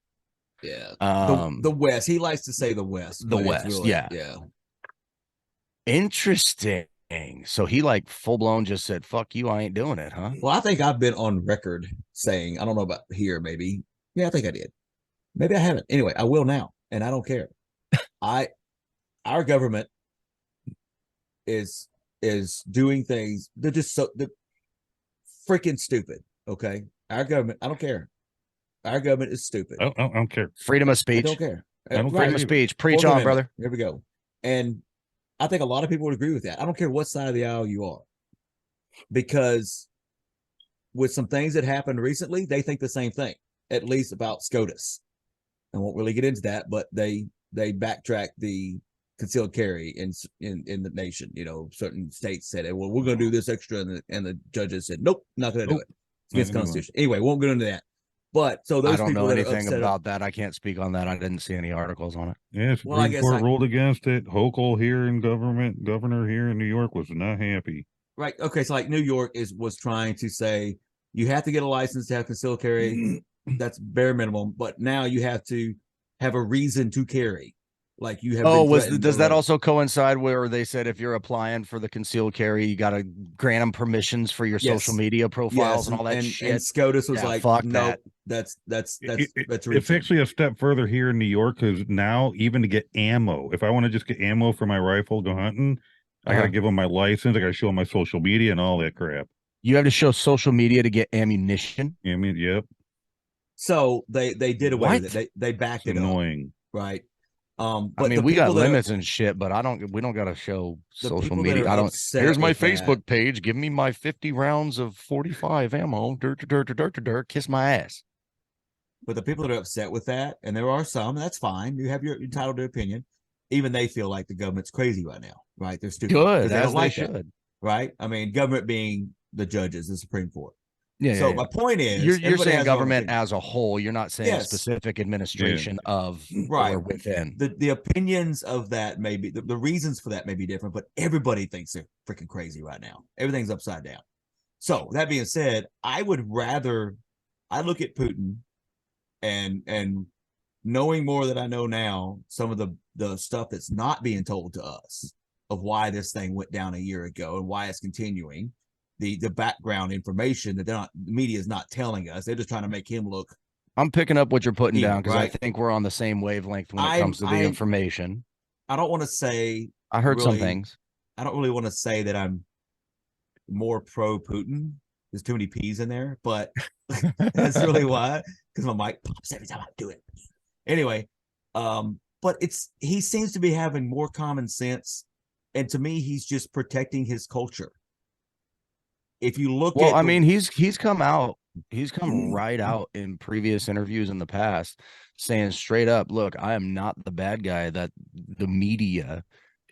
Yeah. Um, The West. He likes to say the West. the but it's West, really, yeah. Yeah. Interesting. So he like full blown just said, "Fuck you, I ain't doing it," huh? Well, I think I've been on record saying, I don't know about here, maybe. Yeah, I think I did. Maybe I haven't. Anyway, I will now, and I don't care. Our government is doing things. They're just they're freaking stupid. Okay, our government. I don't care. Our government is stupid. I don't care. Freedom of I speech. don't care. I don't Freedom care of either. speech. Preach Fourth on, Amendment. brother. Here we go. And I think a lot of people would agree with that. I don't care what side of the aisle you are, because with some things that happened recently, they think the same thing, at least about SCOTUS. I won't really get into that, but they backtrack the concealed carry in the nation. You know, certain states said, "Well, we're going to do this extra," and the judges said, "Nope, not going to do it. It's against the Constitution." Anyway, won't get into that. But so I those don't people know that are anything upset about that. I can't speak on that. I didn't see any articles on it. Yeah, Well, I Supreme guess Court ruled against it. Hochul here in governor here in New York was not happy. right. Okay, so like New York was trying to say you have to get a license to have concealed carry. That's bare minimum, but now you have to have a reason to carry. Like you have Oh, been threatened. does that also coincide where they said if you're applying for the concealed carry, you got to grant them permissions for your social media profiles and all that shit? And SCOTUS was Yeah, like, fuck nope, that. that's It's reaching. actually a step further here in New York, because now even to get ammo, if I want to just get ammo for my rifle, go hunting, I got to give them my license. I got to show them my social media and all that crap. You have to show social media to get ammunition. I mean, yep. So they did away with it. They backed It's it annoying. up, right? I But mean, we got limits and shit, but we don't got to show social media. I don't. Here's my Facebook page. Give me my 50 rounds of 45 ammo. Dirt. Kiss my ass. But the people that are upset with that, and there are some, that's fine. You have your entitled to opinion. Even they feel like the government's crazy right now, right? They're stupid. Good, they don't like should. That, right? I mean, government being the judges, the Supreme Court. Yeah. So my point is, you're saying government as a whole. You're not saying yes. specific administration of right. or within. The opinions of that may be the reasons for that may be different, but everybody thinks they're freaking crazy right now. Everything's upside down. So that being said, I look at Putin and knowing more that I know now, some of the stuff that's not being told to us of why this thing went down a year ago and why it's continuing. The background information that the media is not telling us. They're just trying to make him look. I'm picking up what you're putting down because right? I think we're on the same wavelength when it comes to the information. I don't want to say I heard some things. I don't really want to say that I'm more pro Putin. There's too many P's in there, but that's really why. Because my mic pops every time I do it. Anyway, but he seems to be having more common sense, and to me, he's just protecting his culture. If you look well, I mean, he's come right out in previous interviews in the past saying straight up, look, I am not the bad guy that the media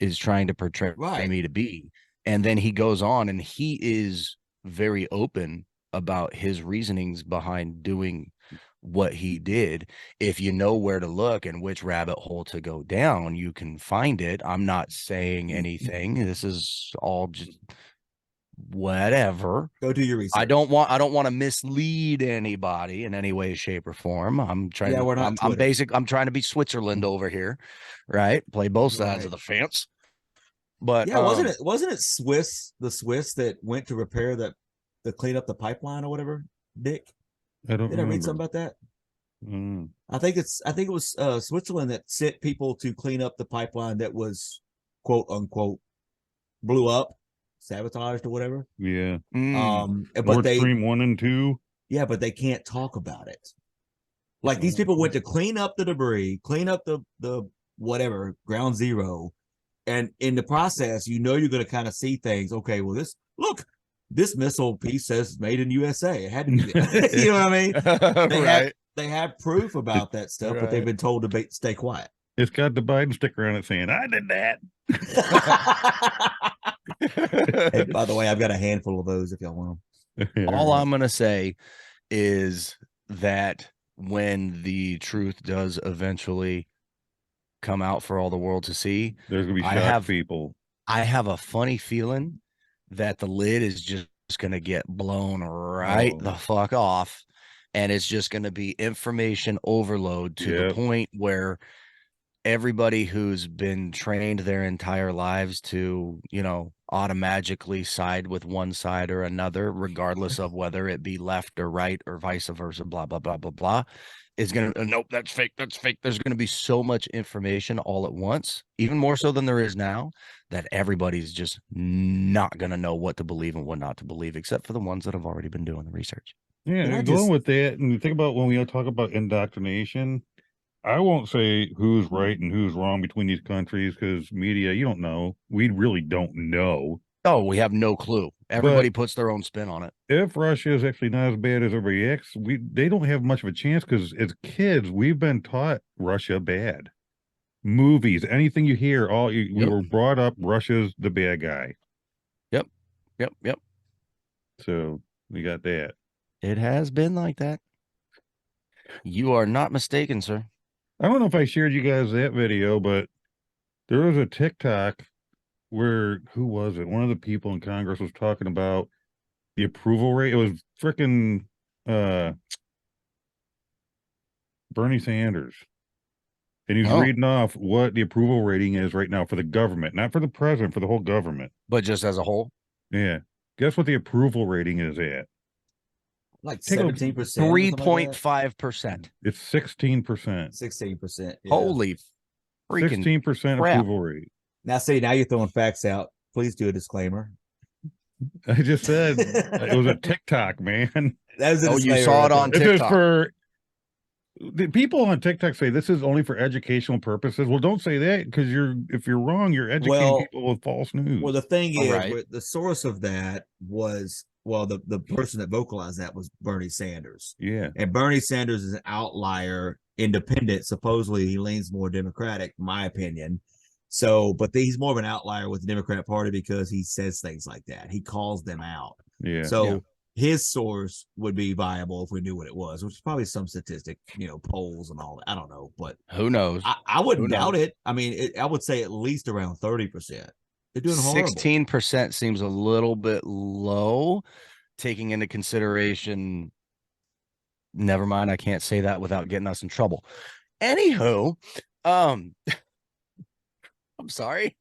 is trying to portray me to be. And then he goes on and he is very open about his reasonings behind doing what he did. If you know where to look and which rabbit hole to go down, you can find it. I'm not saying anything. This is all just whatever. Go do your research. I don't want to mislead anybody in any way, shape, or form. I'm trying. Yeah, we're not I'm Twitter. I'm trying to be Switzerland over here, right? Play both sides of Right. the fence. But Yeah, wasn't it the Swiss that went to repair to clean up the pipeline or whatever? Dick, I don't did I read remember. something about that? Mm. I think it was Switzerland that sent people to clean up the pipeline that was quote unquote blew up, sabotaged or whatever. Yeah. But Nord Stream 1 and 2. yeah, but they can't talk about it. Like these people went to clean up the debris, clean up the whatever ground zero, and in the process, you're going to kind of see things. Okay, well, this missile piece says it's made in USA. It had to be, you know what I mean? They have proof about that stuff, but they've been told to stay quiet. It's got the Biden sticker on it saying, "I did that." Hey, by the way, I've got a handful of those if y'all want them. All I'm going to say is that when the truth does eventually come out for all the world to see, there's going to be shocked people. I have a funny feeling that the lid is just going to get blown right the fuck off. And it's just going to be information overload to the point where everybody who's been trained their entire lives to, automatically side with one side or another, regardless of whether it be left or right or vice versa, blah, blah, blah, blah, blah, is going to, nope, that's fake. That's fake. There's going to be so much information all at once, even more so than there is now, that everybody's just not going to know what to believe and what not to believe, except for the ones that have already been doing the research. Yeah, going with that, and you think about when we talk about indoctrination, I won't say who's right and who's wrong between these countries because media, you don't know. We really don't know. Oh, we have no clue. Everybody puts their own spin on it. If Russia is actually not as bad as everybody acts, they don't have much of a chance because as kids, we've been taught Russia bad. Movies, anything you hear, we were brought up Russia's the bad guy. Yep. So we got that. It has been like that. You are not mistaken, sir. I don't know if I shared you guys that video, but there was a TikTok where, who was it? One of the people in Congress was talking about the approval rate. It was freaking Bernie Sanders. And he's reading off what the approval rating is right now for the government, not for the president, for the whole government. But just as a whole? Yeah. Guess what the approval rating is at? Like 17%. 3.5%. It's 16%. 16%. Yeah. Holy freaking 16% crap. approval rate. Now, see, now you're throwing facts out. Please do a disclaimer. I just said it was a TikTok, man. That was a you saw it on TikTok. This is for the people on TikTok say this is only for educational purposes. Well, don't say that because if you're wrong, you're educating people with false news. Well, the thing is, the source of that was the person that vocalized that was Bernie Sanders. Yeah, and Bernie Sanders is an outlier, independent. Supposedly, he leans more Democratic, in my opinion. So, but he's more of an outlier with the Democrat Party because he says things like that. He calls them out. Yeah. So. His source would be viable if we knew what it was, which is probably some statistic, polls and all that. I don't know, but who knows? I wouldn't doubt it. I mean, I would say at least around 30%. They're doing horrible. 16% seems a little bit low, taking into consideration. Never mind, I can't say that without getting us in trouble. Anywho, I'm sorry.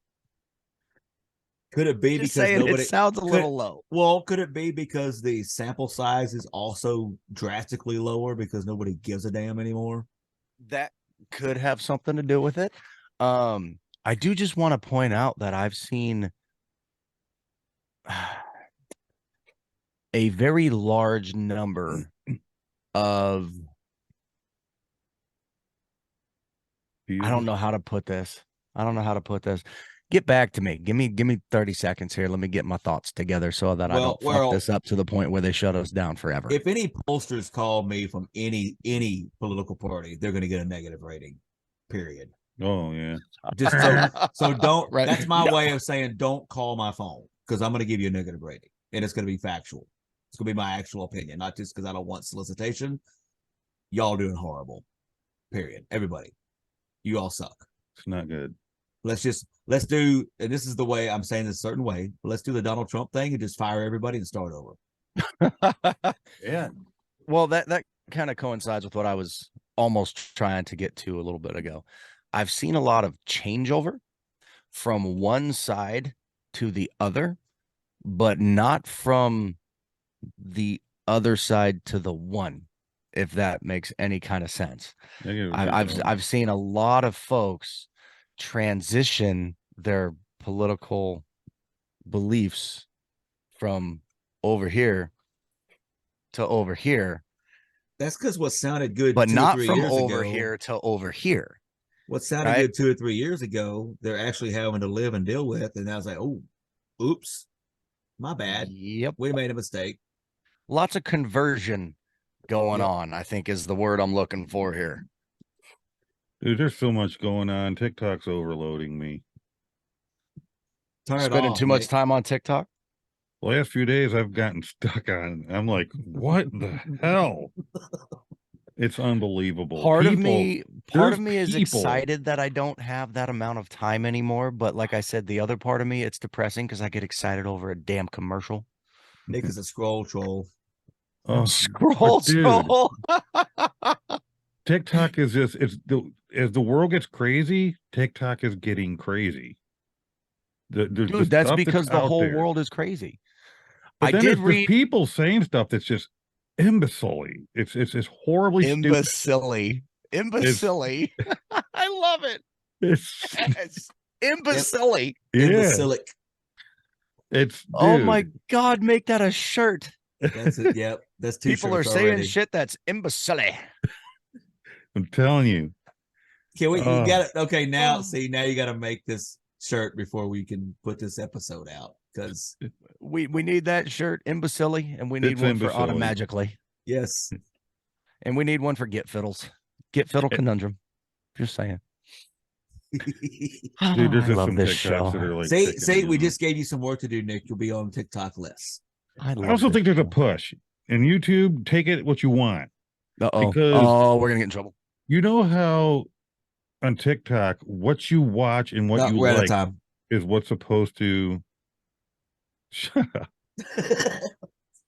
Could it be Just because nobody? It sounds a little low. Well, could it be because the sample size is also drastically lower because nobody gives a damn anymore? That could have something to do with it. I do just want to point out that I've seen a very large number of. I don't know how to put this. Get back to me. Give me 30 seconds here. Let me get my thoughts together so that I don't fuck this up to the point where they shut us down forever. If any pollsters call me from any political party, they're going to get a negative rating. Period. Oh yeah. Just so don't. That's my way of saying don't call my phone because I'm going to give you a negative rating and it's going to be factual. It's gonna be my actual opinion, not just because I don't want solicitation. Y'all doing horrible. Period. Everybody, you all suck. It's not good. Let's do, and this is the way I'm saying this a certain way. But let's do the Donald Trump thing and just fire everybody and start over. Yeah. Well, that kind of coincides with what I was almost trying to get to a little bit ago. I've seen a lot of changeover from one side to the other, but not from the other side to the one, if that makes any kind of sense. I've seen a lot of folks transition their political beliefs from over here to over here. That's because what sounded good, but not from over here to over here. What sounded good 2 or 3 years ago, they're actually having to live and deal with, and I was like, oh, oops, my bad. Yep, we made a mistake. Lots of conversion going on, I think, is the word I'm looking for here. Dude, there's so much going on. TikTok's overloading me. Spending too much time on TikTok? The last few days I've gotten stuck on. I'm like, what the hell? It's unbelievable. Part of me is excited that I don't have that amount of time anymore. But like I said, the other part of me, it's depressing because I get excited over a damn commercial. Nick is a scroll troll. Oh, scroll troll. TikTok is just, as the world gets crazy, TikTok is getting crazy. Dude, that's because the whole world is crazy. But then there's people saying stuff that's just imbecile. It's horribly stupid. Imbecile. I love it. It's imbecile. Imbecilic. It's oh my God, make that a shirt. That's it. Yep. That's two people are saying shit that's imbecile. I'm telling you. Can we you got it? Okay, now now you gotta make this shirt before we can put this episode out. Because we need that shirt, imbecile, and we need one for Automagically. Yes. And we need one for Get Fiddles. Get Fiddle Conundrum. Just saying. Dude, there's just some TikToks that are like say we just gave you some work to do, Nick. You'll be on TikTok list. I also think there's a push. And YouTube, take it what you want. Because we're gonna get in trouble. You know how on TikTok what you watch and what you like is what's supposed to shut up.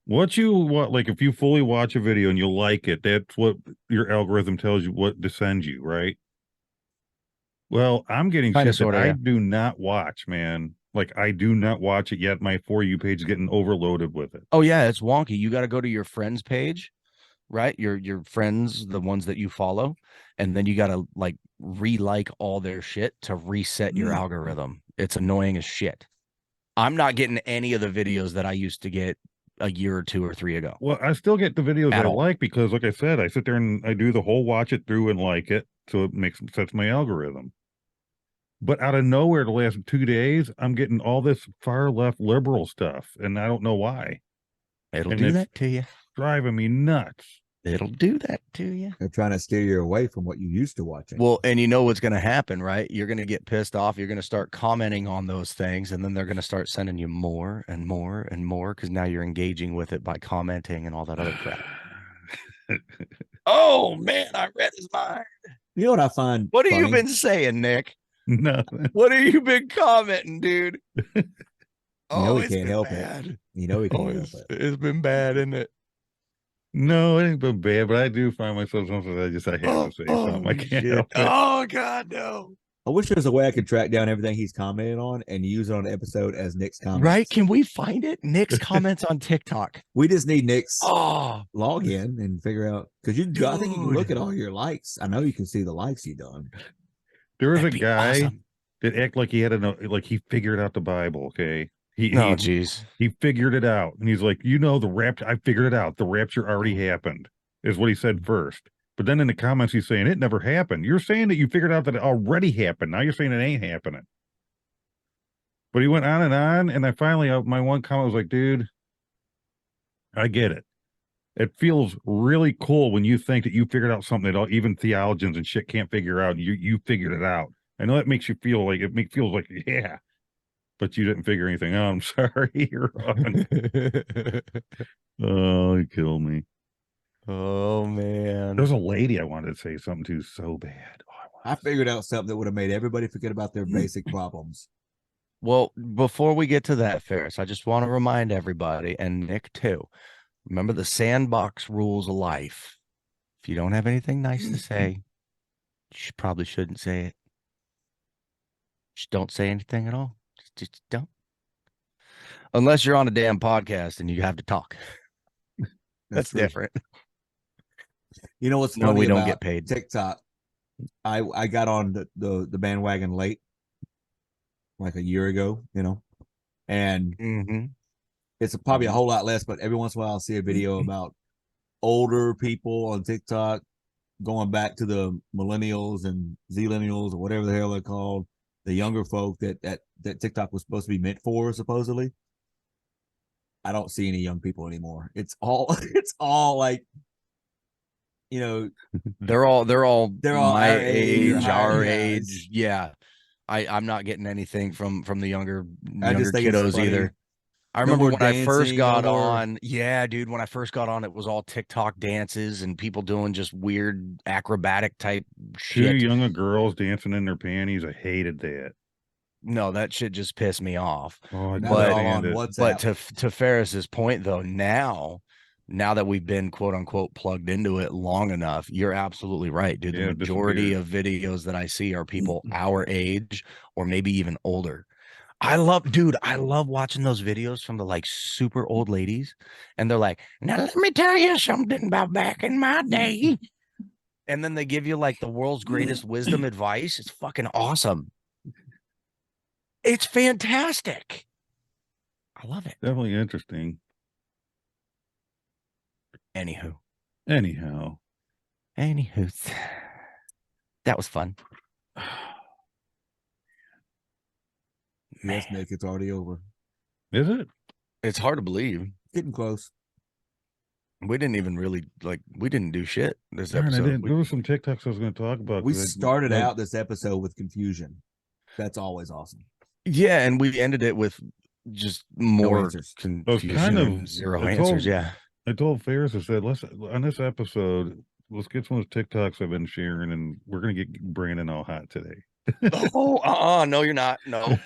What you want, like if you fully watch a video and you like it, that's what your algorithm tells you what to send you, right? Well, I'm getting shit that I do not watch, man. Like I do not watch it yet. My For You page is getting overloaded with it. Oh yeah, it's wonky. You got to go to your friends page, right? Your friends, the ones that you follow, and then you got to like re-like all their shit to reset your algorithm. It's annoying as shit. I'm not getting any of the videos that I used to get a year or 2 or 3 ago. Well, I still get the videos I like because, like I said, I sit there and I do the whole watch it through and like it, so it sets my algorithm. But out of nowhere, the last 2 days, I'm getting all this far left liberal stuff, and I don't know why. It'll do that to you. Driving me nuts. It'll do that to you. They're trying to steer you away from what you used to watching. Well, and you know what's going to happen, right? You're going to get pissed off. You're going to start commenting on those things, and then they're going to start sending you more and more and more because now you're engaging with it by commenting and all that other crap. Oh, man, I read his mind. You know what I find What have you been saying, Nick? Nothing. What have you been commenting, dude? You know he can't help it. You know he can't help it. It's been bad, isn't it? No, it ain't been bad, but I do find myself sometimes I have to say something. I can't help it. Oh God, no. I wish there was a way I could track down everything he's commented on and use it on an episode as Nick's comments. Right? Can we find it? Nick's comments on TikTok. We just need Nick's login and figure out because I think you can look at all your likes. I know you can see the likes you've done. There was a guy that acted like he had like he figured out the Bible. Okay. He figured it out. And he's like, the rapture, I figured it out. The rapture already happened, is what he said first. But then in the comments, he's saying it never happened. You're saying that you figured out that it already happened. Now you're saying it ain't happening. But he went on, and I finally, my one comment was like, dude, I get it. It feels really cool when you think that you figured out something that even theologians and shit can't figure out. You figured it out. I know that makes you feel like, feels like, yeah. but you didn't figure anything out. I'm sorry. You're wrong. Oh, you killed me. Oh man. There's a lady I wanted to say something to so bad. Oh, I figured out something that would have made everybody forget about their basic problems. Well, before we get to that, Ferris, I just want to remind everybody, and Nick too, remember the sandbox rules of life. If you don't have anything nice to say, you probably shouldn't say it. Just don't say anything at all. Just don't. Unless you're on a damn podcast and you have to talk. That's true. different. You know what's No, funny we don't about get paid. TikTok? I got on the bandwagon late, like a year ago, and Mm-hmm. it's probably a whole lot less, but every once in a while I'll see a video about older people on TikTok going back to the millennials and zillennials or whatever the hell they're called, the younger folk that TikTok was supposed to be meant for, supposedly. I don't see any young people anymore. It's all like, They're all my our age or age, higher. our Yeah, age. Yeah. I'm not getting anything from the younger I just think it's kiddos funny. either. I No remember more when I first dancing, got no more- on. Yeah, dude, when I first got on, it was all TikTok dances and people doing just weird acrobatic type Two shit. younger girls dancing in their panties. I hated that. No, that shit just pissed me off. Oh, I Now they're couldn't all on stand it. WhatsApp. But to Ferris's point though, now that we've been quote unquote plugged into it long enough, you're absolutely right, dude. Yeah, The it majority disappeared. of videos that I see are people our age or maybe even older. I love watching those videos from the like super old ladies, and they're like, now let me tell you something about back in my day. And then they give you like the world's greatest wisdom advice. It's fucking awesome. It's fantastic. I love it. Definitely interesting. Anywho, Anyhow, that was fun. Yes, Nick, it's already over. is it? It's hard to believe. Getting close. We didn't even really we didn't do shit this Darn, I episode. didn't. There were some TikToks I was going to talk about. We 'cause I- started like, out this episode with confusion. That's always awesome. Yeah, and we ended it with just more answers. confusion kind of- and zero I answers. told- Yeah. I told Ferris, I said, let's on this episode, let's get some of those TikToks I've been sharing, and we're going to get Brandon all hot today. Oh, no, you're not. No,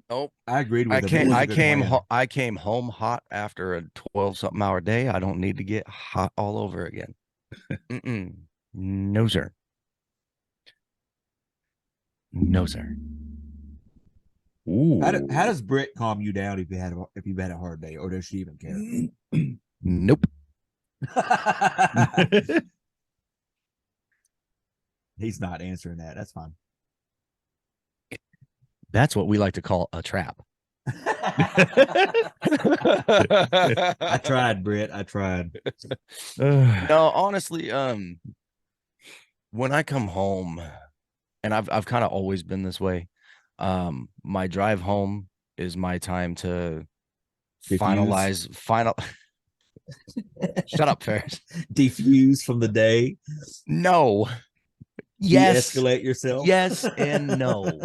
nope. I agreed with I him. It came was a I good came plan. I came home hot after a 12-something hour day. I don't need to get hot all over again. Mm-mm. No, sir. No, sir. Ooh. How does Britt calm you down if you've had a hard day, or does she even care? Nope. He's not answering that. That's fine. That's what we like to call a trap. I tried, Britt. I tried. No, honestly, when I come home, and I've kind of always been this way, my drive home is my time to Diffuse. final. Shut up, Ferris. Defuse from the day. No. Yes. De-escalate yourself. Yes and no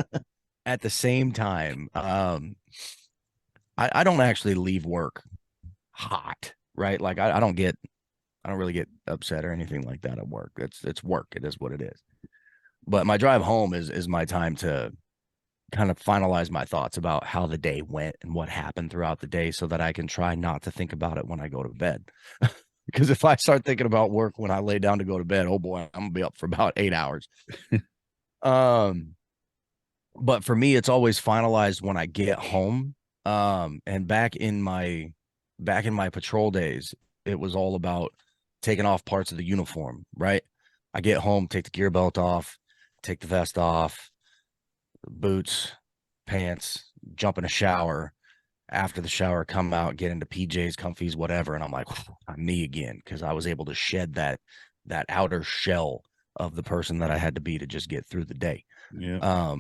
at the same time. I don't actually leave work hot, right? Like I don't really get upset or anything like that at work. It's work. It is what it is. But my drive home is my time to kind of finalize my thoughts about how the day went and what happened throughout the day so that I can try not to think about it when I go to bed. Because if I start thinking about work when I lay down to go to bed, oh boy, I'm gonna be up for about 8 hours. But for me, it's always finalized when I get home. And back in my patrol days, it was all about taking off parts of the uniform, right? I get home, take the gear belt off, take the vest off, boots, pants, jump in a shower. After the shower, come out, get into PJs, comfies, whatever, and I'm like, I'm me again, because I was able to shed that outer shell of the person that I had to be to just get through the day. Yeah.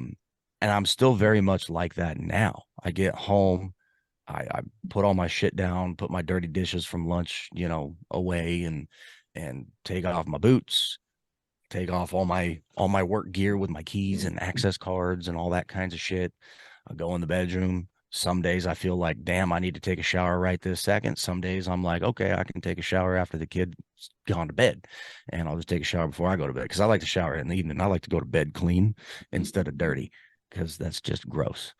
And I'm still very much like that now. I get home, I put all my shit down, put my dirty dishes from lunch, away, and take off my boots, take off all my work gear with my keys and access cards and all that kinds of shit. I go in the bedroom, Some days I feel like, damn, I need to take a shower right this second. Some days I'm like, okay, I can take a shower after the kid's gone to bed, and I'll just take a shower before I go to bed, because I like to shower in the evening. I like to go to bed clean instead of dirty, because that's just gross.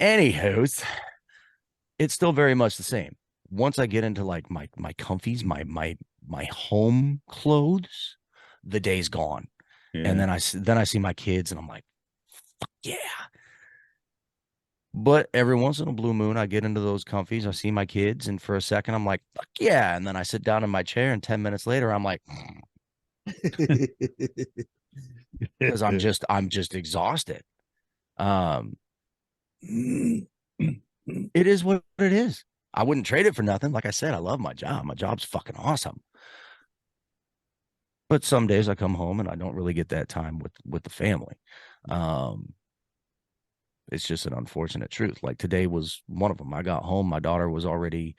Anywho, it's still very much the same. Once I get into like my comfies, my home clothes, the day's gone. Yeah. And then I see my kids and I'm like, fuck yeah. But every once in a blue moon, I get into those comfies, I see my kids, and for a second I'm like, fuck yeah. And then I sit down in my chair, and 10 minutes later I'm like, because I'm just exhausted. It is what it is. I wouldn't trade it for nothing. Like I said, I love my job. My job's fucking awesome. But some days I come home and I don't really get that time with the family. It's just an unfortunate truth. Like today was one of them. I got home, my daughter was already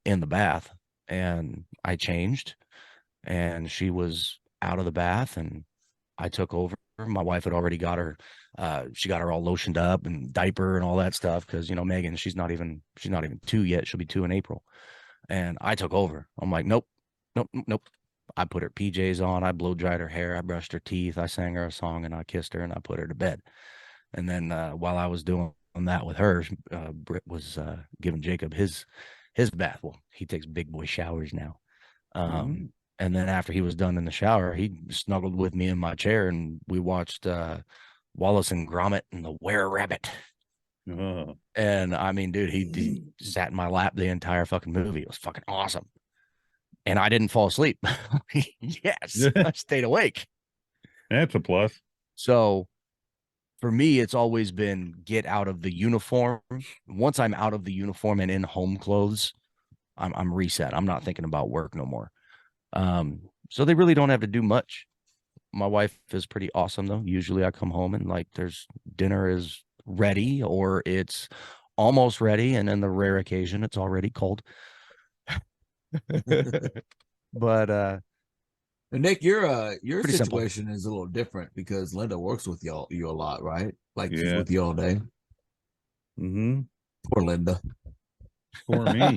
in the bath, and I changed, and she was out of the bath, and I took over. My wife had already got her, she got her all lotioned up and diaper and all that stuff, because Megan, she's not even 2 yet. She'll be 2 in April. And I took over. I'm like, nope, nope, nope. I put her PJs on, I blow dried her hair, I brushed her teeth, I sang her a song, and I kissed her, and I put her to bed. And then while I was doing that with her, Britt was giving Jacob his bath. Well, he takes big boy showers now. And then after he was done in the shower, he snuggled with me in my chair, and we watched Wallace and Gromit and the Were Rabbit. And I mean, dude, he sat in my lap the entire fucking movie. It was fucking awesome. And I didn't fall asleep. Yes, I stayed awake. That's a plus. So for me, it's always been get out of the uniform. Once I'm out of the uniform and in home clothes, I'm reset. I'm not thinking about work no more. So they really don't have to do much. My wife is pretty awesome though. Usually I come home and like there's dinner is ready, or it's almost ready, and then the rare occasion it's already cold. But Nick, your Pretty simple. situation is a little different because Linda works with you a lot, right? Like she's Yeah. with you all day. Mm-hmm. Poor Linda. For me.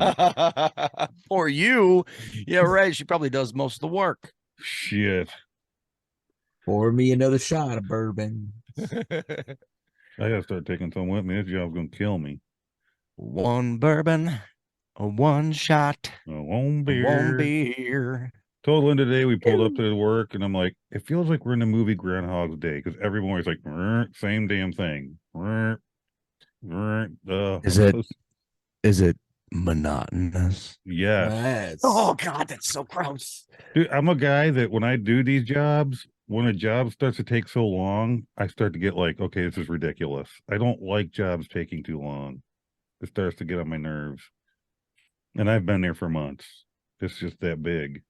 For you. Yeah, right. She probably does most of the work. Shit. Pour me another shot of bourbon. I gotta start taking some with me. This job's gonna kill me. One bourbon, one shot, One beer. one beer. Told Linda today we pulled up to work, and I'm like, it feels like we're in the movie Groundhog's Day, because everyone's like, same damn thing. Is it monotonous? Yes. Yes. Oh God, that's so gross. Dude, I'm a guy that when I do these jobs, when a job starts to take so long, I start to get like, okay, this is ridiculous. I don't like jobs taking too long. It starts to get on my nerves. And I've been there for months. It's just that big.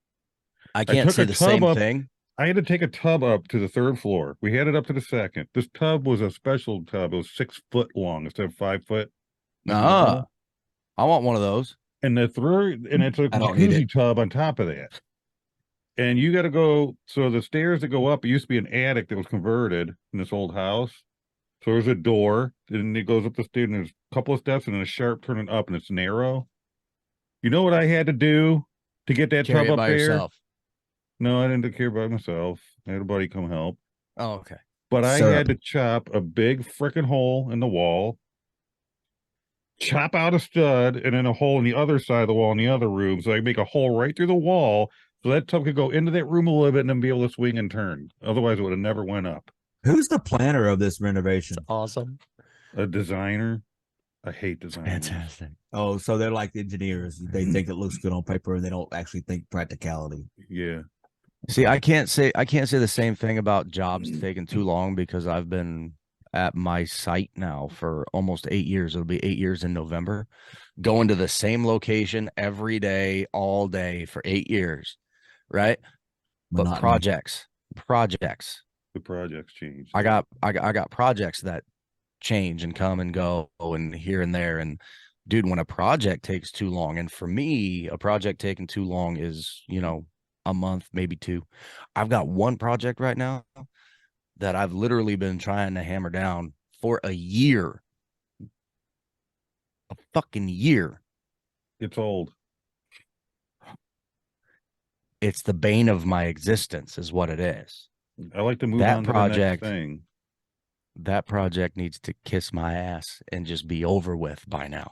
I can't say the same thing. I had to take a tub up to the 3rd floor. We had it up to the 2nd. This tub was a special tub. It was 6 foot long instead of 5 foot. I want one of those. And it's a jacuzzi tub on top of that. And you got to go. So the stairs that go up, it used to be an attic that was converted in this old house. So there's a door, and it goes up the stairs, and there's a couple of steps, and then a sharp turning up, and it's narrow. You know what I had to do to get that tub up there? Yourself. No, I didn't care by myself. I had a buddy come help. Oh, okay. But I had to chop a big freaking hole in the wall, chop out a stud, and then a hole in the other side of the wall in the other room. So I make a hole right through the wall, so that tub could go into that room a little bit and then be able to swing and turn. Otherwise, it would have never went up. Who's the planner of this renovation? Awesome. A designer. I hate designers. Fantastic. Oh, so they're like engineers. They think it looks good on paper, and they don't actually think practicality. Yeah. See, I can't say the same thing about jobs taking too long, because I've been at my site now for almost 8 years. It'll be 8 years in November, going to the same location every day, all day for 8 years, right? But projects. The projects change. I got projects that change and come and go and here and there. And dude, when a project takes too long, and for me, a project taking too long is, a month, maybe 2. I've got one project right now that I've literally been trying to hammer down for a year. fucking year. It's old. It's the bane of my existence, is what it is. I like to move That on to the next project- thing. That project needs to kiss my ass and just be over with by now.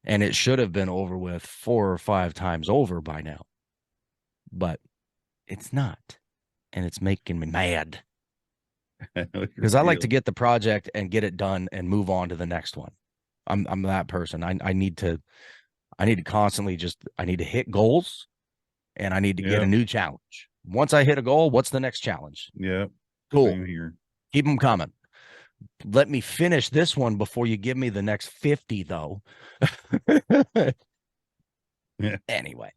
And it should have been over with 4 or 5 times over by now. But it's not. And it's making me mad. Because I like to get the project and get it done and move on to the next one. I'm that person. I need to constantly I need to hit goals, and I need to get a new challenge. Once I hit a goal, what's the next challenge? Yeah. Cool. Same here. Keep them coming. Let me finish this one before you give me the next 50, though. Yeah. Anyway,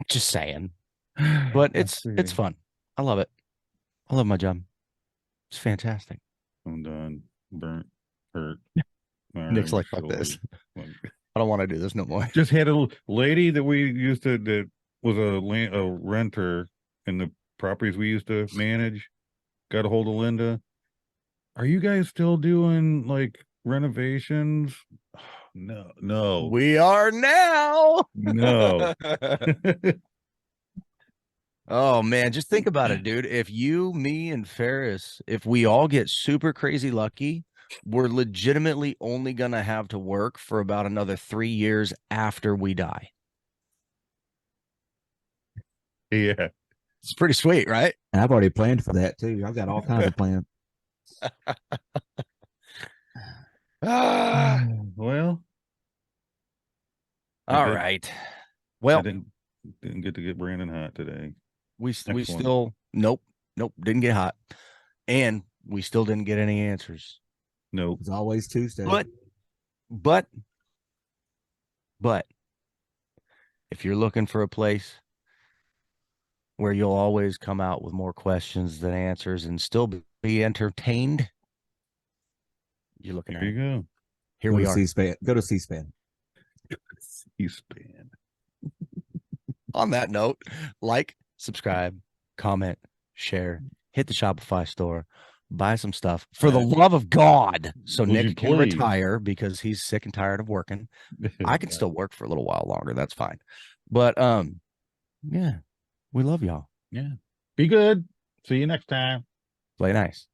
just saying. But it's fun. I love it. I love my job. It's fantastic. I'm done. Burnt. Hurt. Nick's like, fuck this. I don't want to do this no more. Just had a lady that we used to, that was a renter in the properties we used to manage. Got a hold of Linda. Are you guys still doing like renovations? No. We are now. No. Oh man, just think about it, dude. If you, me, and Ferris, if we all get super crazy lucky, we're legitimately only gonna have to work for about another 3 years after we die. Yeah. It's pretty sweet, right? And I've already planned for that too. I've got all kinds of plans. Well, All right. Well, I didn't get to get Brandon hot today. we one. still nope didn't get hot, and we still didn't get any answers. Nope. It's always Tuesday. But if you're looking for a place where you'll always come out with more questions than answers and still be entertained, you're looking There at you it. go. Here Go we to are. C-SPAN. Go to C-SPAN. C-SPAN. On that note, like, subscribe, comment, share, hit the Shopify store, buy some stuff for the love of God. So Would you Nick can please? retire because he's sick and tired of working. I can still work for a little while longer. That's fine. But yeah, we love y'all. Yeah. Be good. See you next time. Play nice.